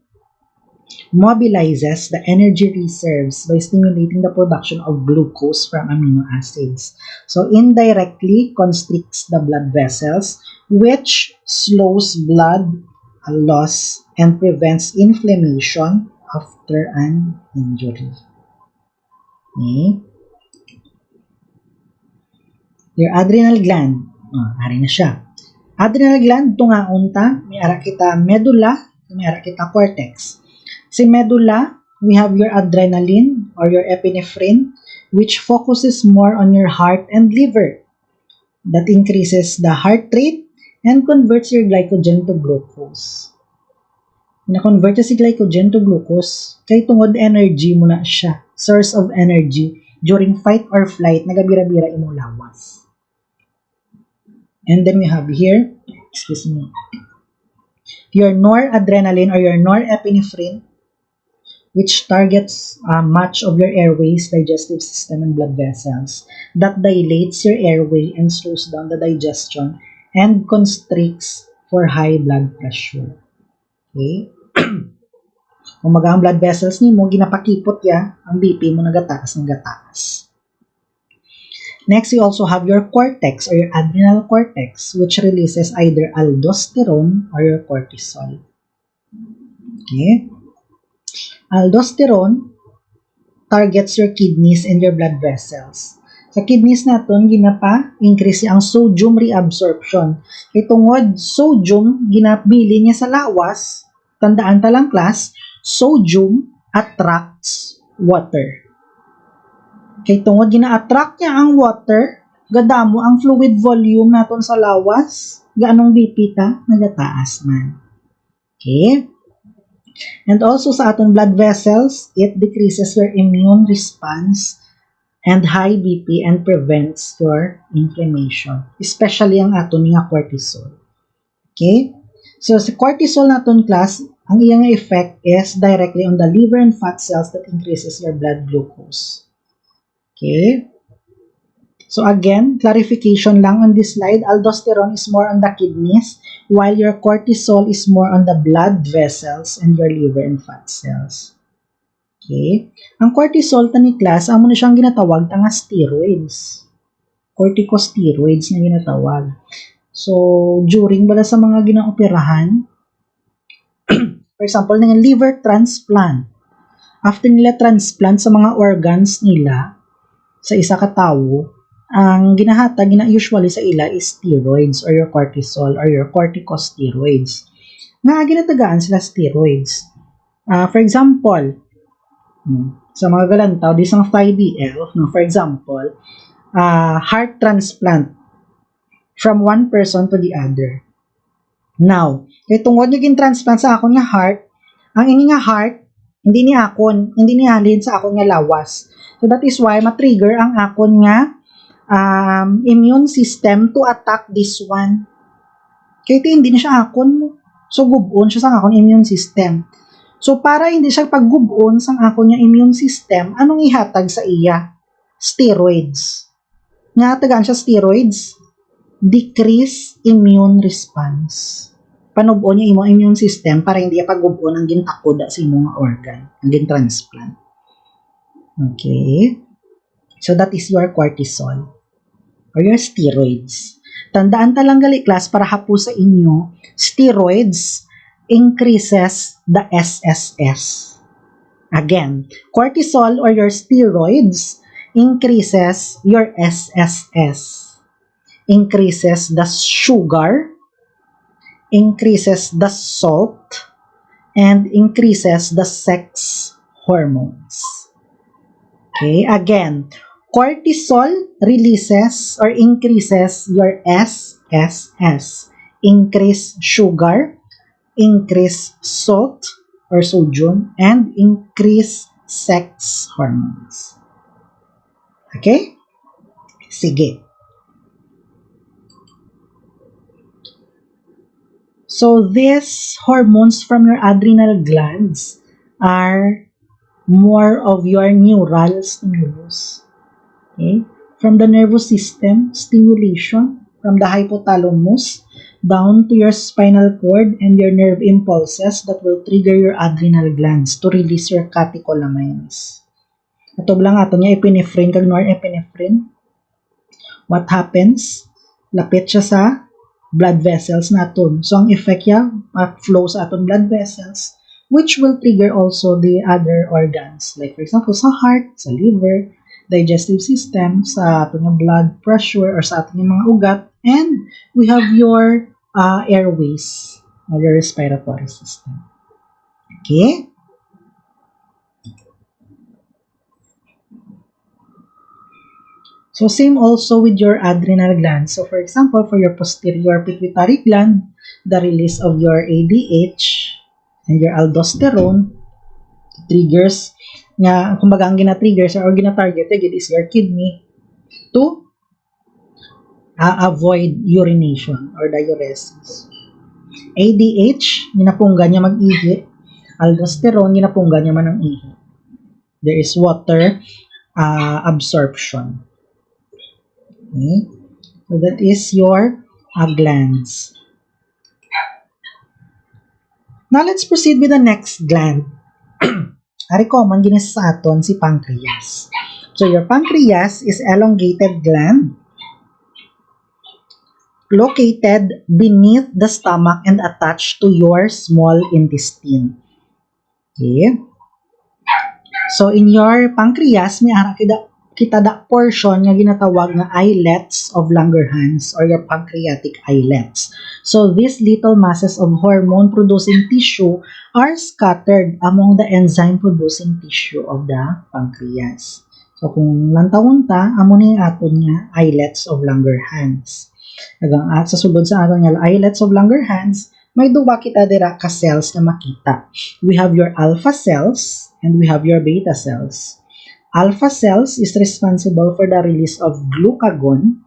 mobilizes the energy reserves by stimulating the production of glucose from amino acids. So indirectly constricts the blood vessels, which slows blood loss and prevents inflammation after an injury. Okay. Your adrenal gland. Ari na siya. Adrenal gland, tungaon ta, may ara kita medulla, may ara kita cortex. Si medulla, we have your adrenaline or your epinephrine, which focuses more on your heart and liver. That increases the heart rate and converts your glycogen to glucose. Na-convert si glycogen to glucose, kay tungod energy mo na siya, source of energy during fight or flight, nagabira-bira imong lawas. And then we have here, your noradrenaline or your norepinephrine, which targets much of your airways, digestive system, and blood vessels. That dilates your airway and slows down the digestion and constricts for high blood pressure. Okay? Kung ang blood vessels ni mo, ginapakipot ya, ang BP mo nagataas ng gataas. Next, you also have your cortex or your adrenal cortex, which releases either aldosterone or your cortisol. Okay? Aldosterone targets your kidneys and your blood vessels. Sa kidneys naton ginapa-increase ang sodium reabsorption. Kay tungod sodium ginabili niya sa lawas, tandaan ta lang class, sodium attracts water. Kay tungod gina-attract niya ang water, gadamo ang fluid volume naton sa lawas, gaanong BP ta? Nagataas man. Okay? And also sa aton blood vessels, it decreases your immune response and high BP and prevents your inflammation, especially ang aton nga cortisol. Okay? So sa cortisol naton class, ang iyang effect is directly on the liver and fat cells that increases your blood glucose. Okay? So again, clarification lang on this slide, aldosterone is more on the kidneys, while your cortisol is more on the blood vessels and your liver and fat cells. Okay? Ang cortisol tani class, amo na siyang ginatawag nga steroids. Corticosteroids na ginatawag. So, during bala sa mga ginaoperahan, for example, ng liver transplant, after nila transplant sa mga organs nila, sa isa ka tawo, ang ginahatag usually sa ila is steroids or your cortisol or your corticosteroids. Nga ginatagaan sila steroids. For example, sa mga galantaw, di sa 5DL, no, for example, heart transplant from one person to the other. Now, kay tungod naging transplant sa akon nga heart, ang ini nga heart, hindi ni halin sa akon nga lawas. So that is why ma-trigger ang akon nga immune system to attack this one. Kaya hindi na siya akon mo. So gubon siya sa akon immune system. So para hindi siya paggubon sa akon nga immune system, anong ihatag sa iya? Steroids. Nga tagaan siya steroids, decrease immune response. Panubo niya imong immune system para hindi paggubon ang gintakod sa imong organ, ang gintransplant. Okay? So that is your cortisol or your steroids. Tandaan talang gali class para hapo sa inyo, steroids increases the SSS. Again, cortisol or your steroids increases your SSS. Increases the sugar, increases the salt, and increases the sex hormones. Okay, again, cortisol releases or increases your SSS. Increase sugar, increase salt or sodium, and increase sex hormones. Okay? Sige. So these hormones from your adrenal glands are more of your neural stimulus. Okay? From the nervous system, stimulation, from the hypothalamus, down to your spinal cord and your nerve impulses that will trigger your adrenal glands to release your catecholamines. Ito lang ato niya epinephrine kag norepinephrine. What happens? Lapit siya sa blood vessels naton. So ang effect niya, flow sa aton blood vessels, which will trigger also the other organs. Like for example, sa heart, sa liver, digestive system, sa aton yung blood pressure or sa aton yung mga ugat, and we have your airways or your respiratory system. Okay? So same also with your adrenal gland. So for example, for your posterior pituitary gland, the release of your ADH and your aldosterone triggers nga, kumbaga ang gina-triggers or gina-target is your kidney to avoid urination or diuresis. ADH, ginapungga niya mag-ihi. Aldosterone, ginapungga niya man ang ihi. There is water absorption. Okay? So that is your glands. Now let's proceed with the next gland. Ari common ginis sa aton si pancreas. So your pancreas is elongated gland located beneath the stomach and attached to your small intestine. Okay? So in your pancreas, may ara kita da portion nga ginatawag nga islets of Langerhans or your pancreatic islets. So these little masses of hormone producing tissue are scattered among the enzyme producing tissue of the pancreas. So kung lantawon ta, amo ni aton nga islets of Langerhans. Hanggang sa sulod sa aton nga islets of Langerhans, may duwa kita dira ka cells na makita. We have your alpha cells and we have your beta cells. Alpha cells is responsible for the release of glucagon,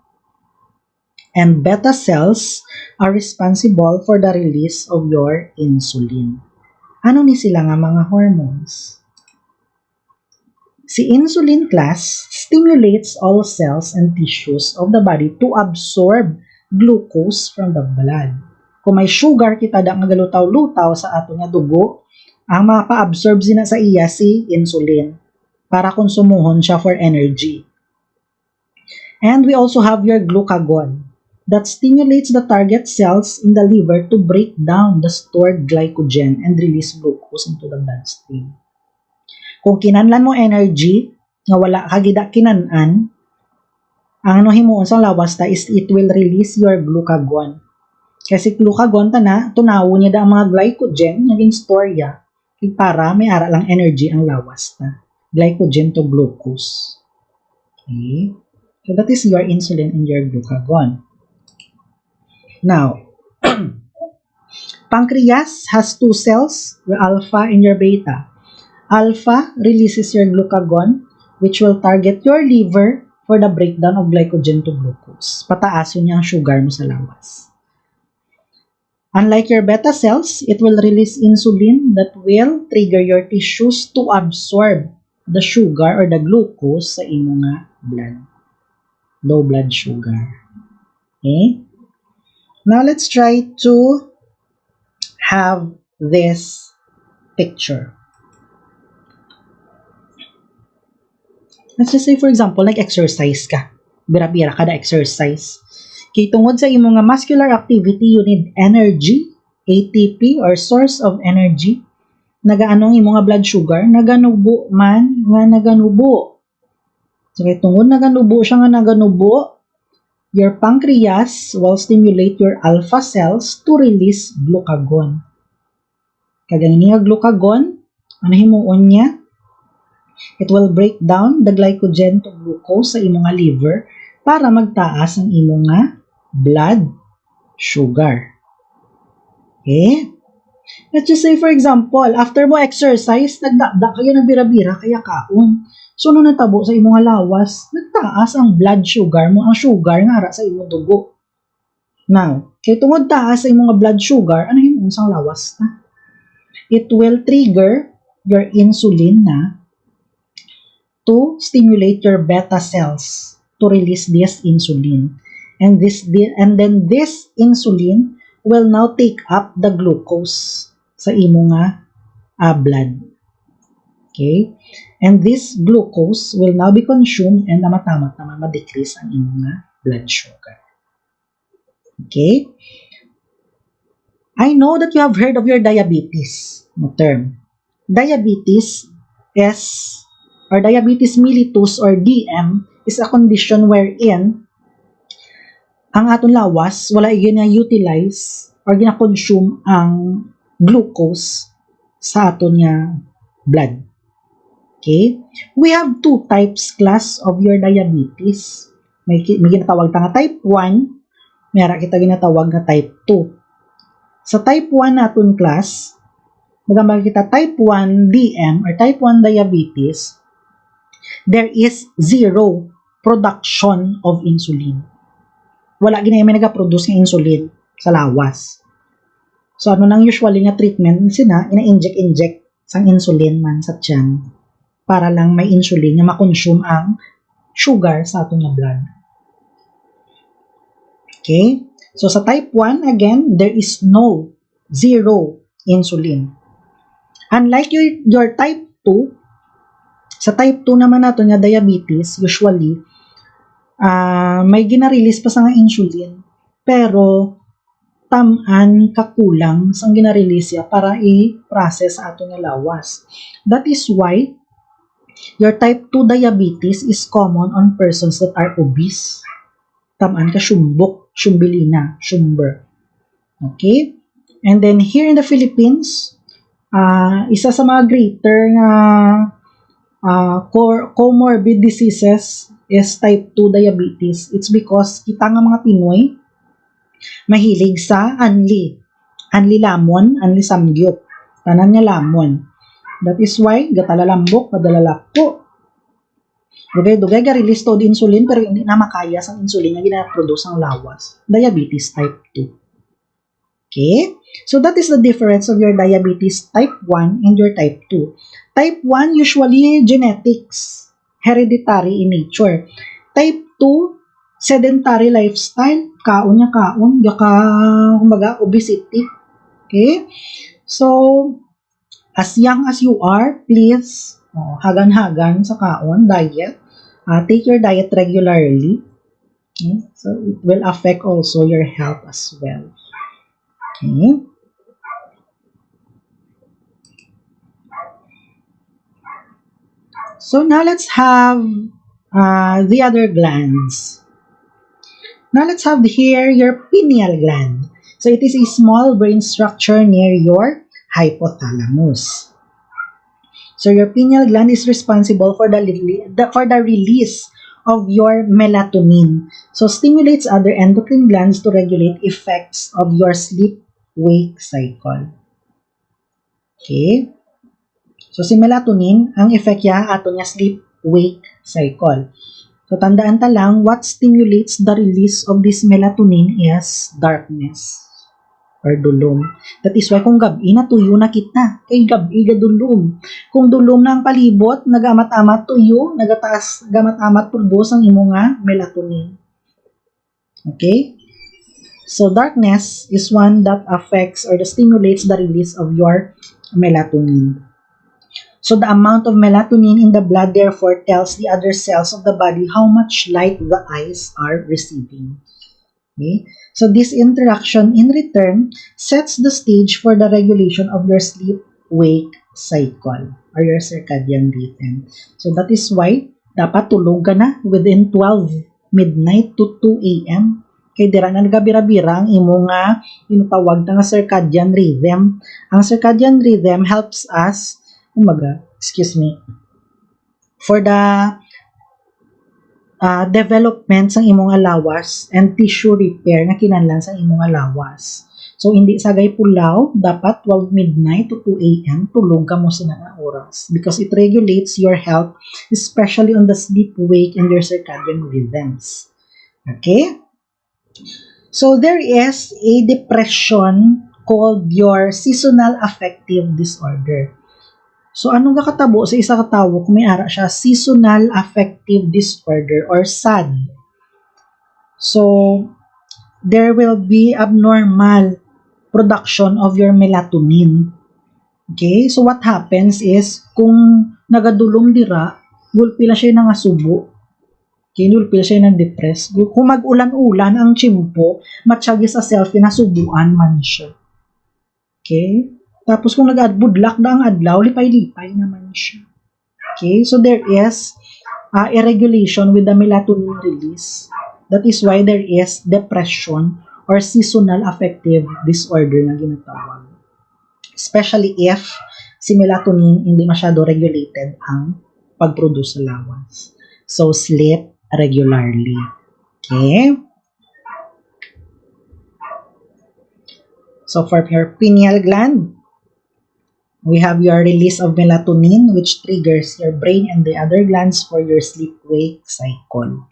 and beta cells are responsible for the release of your insulin. Ano ni sila nga mga hormones? Si insulin class stimulates all cells and tissues of the body to absorb glucose from the blood. Kung may sugar kita da nga galutaw-lutaw sa ato nga dugo, ang mapa-absorb sina sa iya si insulin para konsumuhon siya for energy. And we also have your glucagon that stimulates the target cells in the liver to break down the stored glycogen and release glucose into the bloodstream. Kung kinanlan mo energy, nga wala kagida kinanan, ang ano himuon sa lawas ta is it will release your glucagon. Kasi glucagon tunawo niya da ang mga glycogen naging storya para may ara lang energy ang lawas ta. Glycogen to glucose. Okay? So that is your insulin and your glucagon. Now, pancreas has two cells, your alpha and your beta. Alpha releases your glucagon, which will target your liver for the breakdown of glycogen to glucose. Pataason niya ang sugar mo sa lawas. Unlike your beta cells, it will release insulin that will trigger your tissues to absorb the sugar or the glucose sa imo nga blood. Low blood sugar. Okay? Now let's try to have this picture. Let's just say for example, nag-exercise ka. Bira-bira ka na exercise. Kay tungod sa imo nga muscular activity, you need energy, ATP or source of energy. Nagaanong imo nga blood sugar, naganubo man, nga naganubo. So, kaya tungod naganubo siya nga naganubo, your pancreas will stimulate your alpha cells to release glucagon. Kagani nga glucagon, ano himuon niya? It will break down the glycogen to glucose sa imong nga liver para magtaas ang imong nga blood sugar. Okay? Let's just say, for example, after mo exercise, nagdakdak kayo, nagbira-bira, kaya kaon. So, nung natabo sa imong lawas, nagtaas ang blood sugar mo, ang sugar nga ara sa imong dugo. Now, kay tungod taas sa imong blood sugar, ano yung unsang lawas na? It will trigger your insulin na to stimulate your beta cells to release this insulin. And then this insulin will now take up the glucose sa imong blood. Okay? And this glucose will now be consumed and namatamat naman ma-decrease ang imong blood sugar. Okay? I know that you have heard of your diabetes term. Diabetes or diabetes mellitus or DM is a condition wherein ang aton lawas wala gina-utilize or gina-consume ang glucose sa aton nga blood. Okay? We have two types class of your diabetes. May ginatawag ta nga type 1, mayara kita ginatawag nga type 2. Sa type 1 naton class, magamba kita type 1 DM or type 1 diabetes, there is zero production of insulin. Wala ginay may nagaproduce ng insulin sa lawas. So ano nang usually nga treatment sina ina-inject sang insulin man sa tiyan para lang may insulin nga ma-consume ang sugar sa aton nga blood. Okay? So sa type 1 again, there is zero insulin. Unlike your type 2, sa type 2 naman nato nga diabetes, usually may gina-release pa sa nga insulin, pero taman kakulang sang gina-release ya para i-process sa ato nga lawas. That is why your type 2 diabetes is common on persons that are obese. Taman ka syumbok, syumbilina, syumber. Okay? And then here in the Philippines, isa sa mga greater nga comorbid diseases is type 2 diabetes. It's because kita nga mga Pinoy mahilig sa anli lamon, anli samgyup, tanan nga lamon. That is why gatalalambok, kadalalako. Dugay-dugay ga release to insulin pero hindi na makaya sang insulin nga gina-produce ang lawas. Diabetes type 2. Okay? So that is the difference of your diabetes type 1 and your type 2. Type 1 usually genetics, hereditary in nature. Type 2 sedentary lifestyle, kaon, kumbaga obesity. Okay? So as young as you are, please hagan-hagan sa kaon, diet. Take your diet regularly. Okay? So it will affect also your health as well. Okay. So now let's have the other glands. Now let's have here your pineal gland. So it is a small brain structure near your hypothalamus. So your pineal gland is responsible for the release of your melatonin. So stimulates other endocrine glands to regulate effects of your sleep-wake cycle. Okay? So si melatonin, ang effect niya ato niya sleep-wake cycle. So tandaan ta lang, what stimulates the release of this melatonin is darkness or dulom. That is why kung gabi na tuyo na kita, kay gabi ga dulom. Kung dulom na ang palibot, nagamat-amat tuyo, nagataas gamat-amat produce ang imo nga melatonin. Okay? So darkness is one that affects or stimulates the release of your melatonin. So the amount of melatonin in the blood therefore tells the other cells of the body how much light the eyes are receiving. Okay? So this interaction in return sets the stage for the regulation of your sleep-wake cycle or your circadian rhythm. So that is why dapat tulog ka na within 12 midnight to 2 a.m. Kaya dira na nagabira-bira ang imo nga tinatawag na circadian rhythm. Ang circadian rhythm helps us, for the development sa imong lawas and tissue repair nga kinahanglan sa imong lawas. So, hindi sagay pulaw, dapat 12 midnight to 2 a.m. tulog ka mo sa nga oras because it regulates your health, especially on the sleep-wake and your circadian rhythms. Okay? So, there is a depression called your seasonal affective disorder. So, anong kakatabo sa isa katawo kung may ara siya? Seasonal affective disorder or SAD. So, there will be abnormal production of your melatonin. Okay? So, what happens is, kung nagadulong dira, gulpila siya nga subo. Okay? Gulpila siya nag-depress. Kung mag-ulan-ulan ang chimpo, matsyagi sa selfie na subuan man siya. Okay? Tapos kung nag-budlak na ang adlaw, lipay-lipay naman siya. Okay? So, there is a regulation with the melatonin release. That is why there is depression or seasonal affective disorder na ginatawag. Especially if si melatonin hindi masyado regulated ang pag-produce sa lawas. So, sleep regularly. Okay? So, for your pineal gland, we have your release of melatonin which triggers your brain and the other glands for your sleep-wake cycle.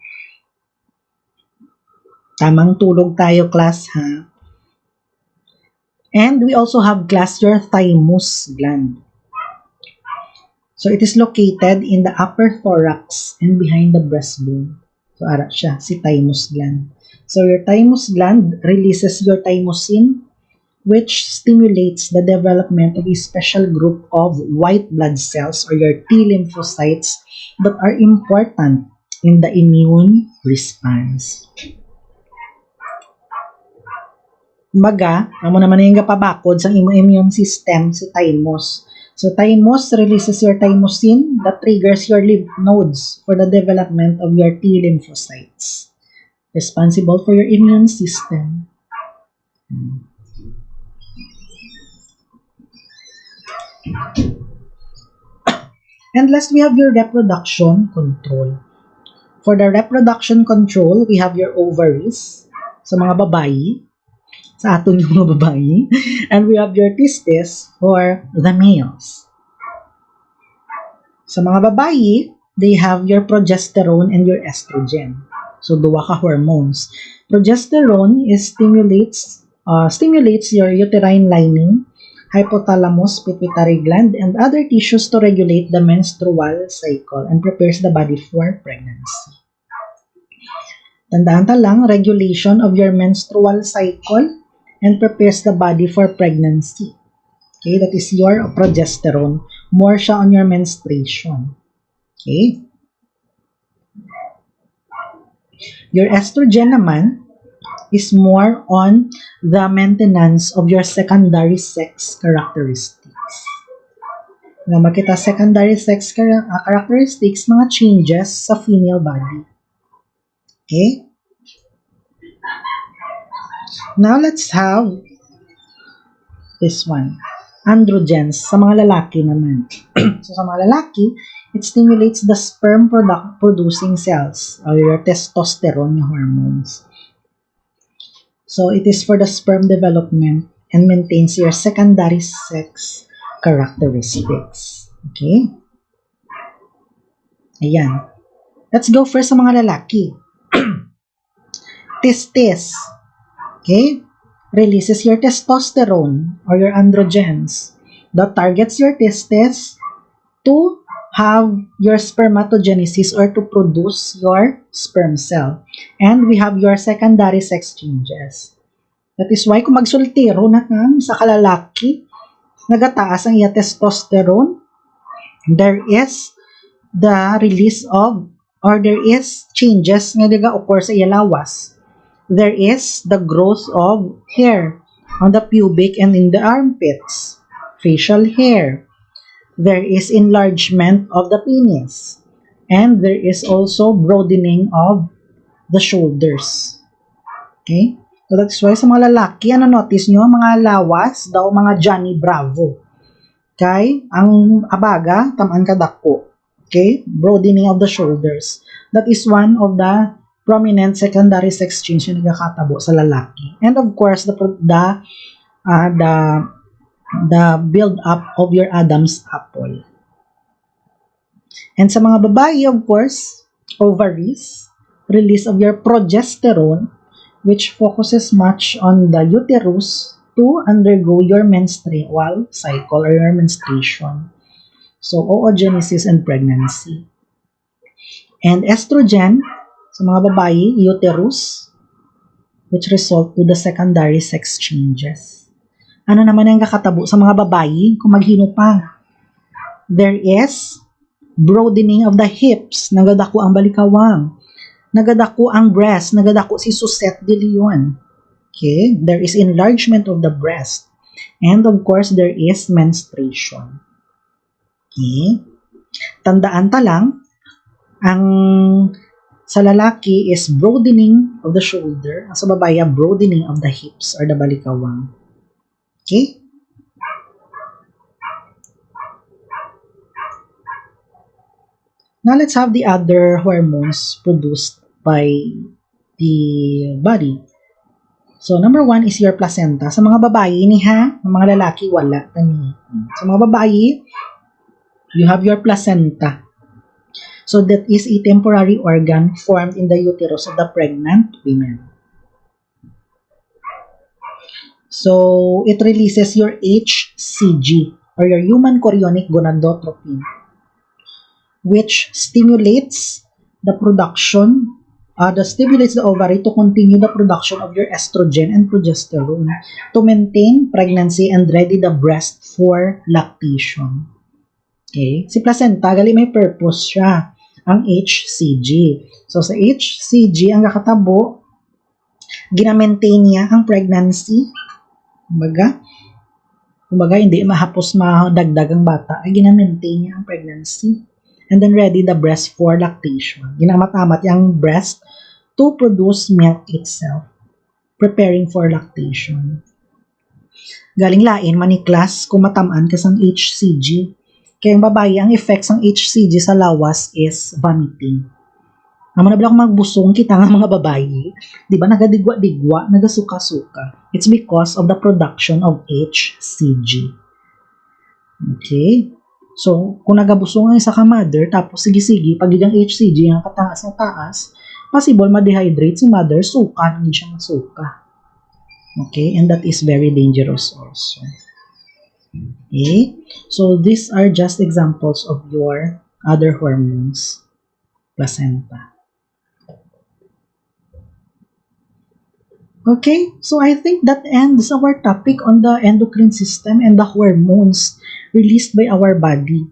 Tamang tulog tayo, class, ha? And we also have class your thymus gland. So, it is located in the upper thorax and behind the breastbone. So, ara siya, si thymus gland. So, your thymus gland releases your thymosin, which stimulates the development of a special group of white blood cells or your T lymphocytes that are important in the immune response. Baga, amo naman yung kapabakod sa immune system si thymus. So, thymus releases your thymosin that triggers your lymph nodes for the development of your T lymphocytes, responsible for your immune system. And last, we have your reproduction control. For the reproduction control, we have your ovaries sa mga babayi, sa aton yung mga babayi, and we have your testes for the males. Sa mga babayi, they have your progesterone and your estrogen. So, duwa ka hormones. Progesterone stimulates your uterine lining, hypothalamus, pituitary gland, and other tissues to regulate the menstrual cycle and prepares the body for pregnancy. Tandaan ta lang, regulation of your menstrual cycle and prepares the body for pregnancy. Okay, that is your progesterone. More siya on your menstruation. Okay. Your estrogen naman is more on the maintenance of your secondary sex characteristics. Na makita secondary sex characteristics, mga changes sa female body. Okay? Now, let's have this one. Androgens, sa mga lalaki naman. So, sa mga lalaki, it stimulates the sperm producing cells or your testosterone hormones. So, it is for the sperm development and maintains your secondary sex characteristics. Okay? Ayan. Let's go first sa mga lalaki. Testes. Okay? Releases your testosterone or your androgens that targets your testes to have your spermatogenesis or to produce your sperm cell. And we have your secondary sex changes. That is why kung magsultiro na ka sa kalalaki, nagataas ang iya testosterone, there is the release of or there is changes nga nag-occur sa iya lawas. There is the growth of hair on the pubic and in the armpits, facial hair. There is enlargement of the penis, and there is also broadening of the shoulders. Okay? So that's why sa mga lalaki, notice nyo, mga lawas daw, mga Johnny Bravo. Okay? Ang abaga, tamaan ka dako. Okay, broadening of the shoulders. That is one of the prominent secondary sex change na nagkakatabo sa lalaki. And of course, the build up of your Adam's apple. And sa mga babae, of course, ovaries, release of your progesterone, which focuses much on the uterus to undergo your menstrual cycle or your menstruation. So, oogenesis and pregnancy. And estrogen, sa mga babae, uterus, which result to the secondary sex changes. Ano naman ang kakatabo sa mga babae kung maghinupang? There is broadening of the hips, nagadako ang balikawang, nagadako ang breast, nagadako si Susette de Leon. Okay, there is enlargement of the breast. And of course, there is menstruation. Okay, tandaan ta lang, ang sa lalaki is broadening of the shoulder, ang sa babae, broadening of the hips or the balikawang. Okay? Now, let's have the other hormones produced by the body. So, number 1 is your placenta. Sa mga babae, ni ha? Sa mga lalaki, wala. Sa mga babae, you have your placenta. So, that is a temporary organ formed in the uterus of the pregnant women. So, it releases your HCG or your human chorionic gonadotropin, which stimulates the production, stimulates the ovary to continue the production of your estrogen and progesterone to maintain pregnancy and ready the breast for lactation. Okay? Si placenta, gali may purpose siya, ang HCG. So, sa HCG, ang kakatabo, ginamaintain niya ang pregnancy. Kumbaga, hindi mahapos madagdag ang bata, ay ginamaintain niya ang pregnancy. And then ready the breast for lactation. Ginamatamat yung breast to produce milk itself, preparing for lactation. Galing lain, maniklas, kung matamaan kas ang HCG. Kaya yung babae, ang effects ng HCG sa lawas is vomiting. Ang manabla kung magbusong kita ng mga babae, di ba nagadigwa-digwa, nagasuka-suka. It's because of the production of HCG. Okay? So, kung nagabusong ang isa ka mother, tapos sige-sige, pag yung HCG, ang kataas ng taas, possible ma-dehydrate si mother, suka, hindi siya masuka. Okay? And that is very dangerous also. Okay? So, these are just examples of your other hormones. Placenta. Okay? So, I think that ends our topic on the endocrine system and the hormones released by our body.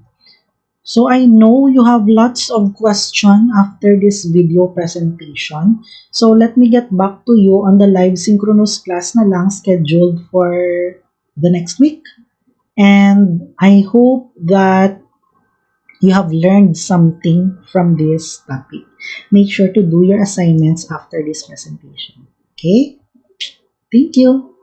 So, I know you have lots of questions after this video presentation. So, let me get back to you on the live synchronous class na lang scheduled for the next week. And I hope that you have learned something from this topic. Make sure to do your assignments after this presentation. Okay? Thank you.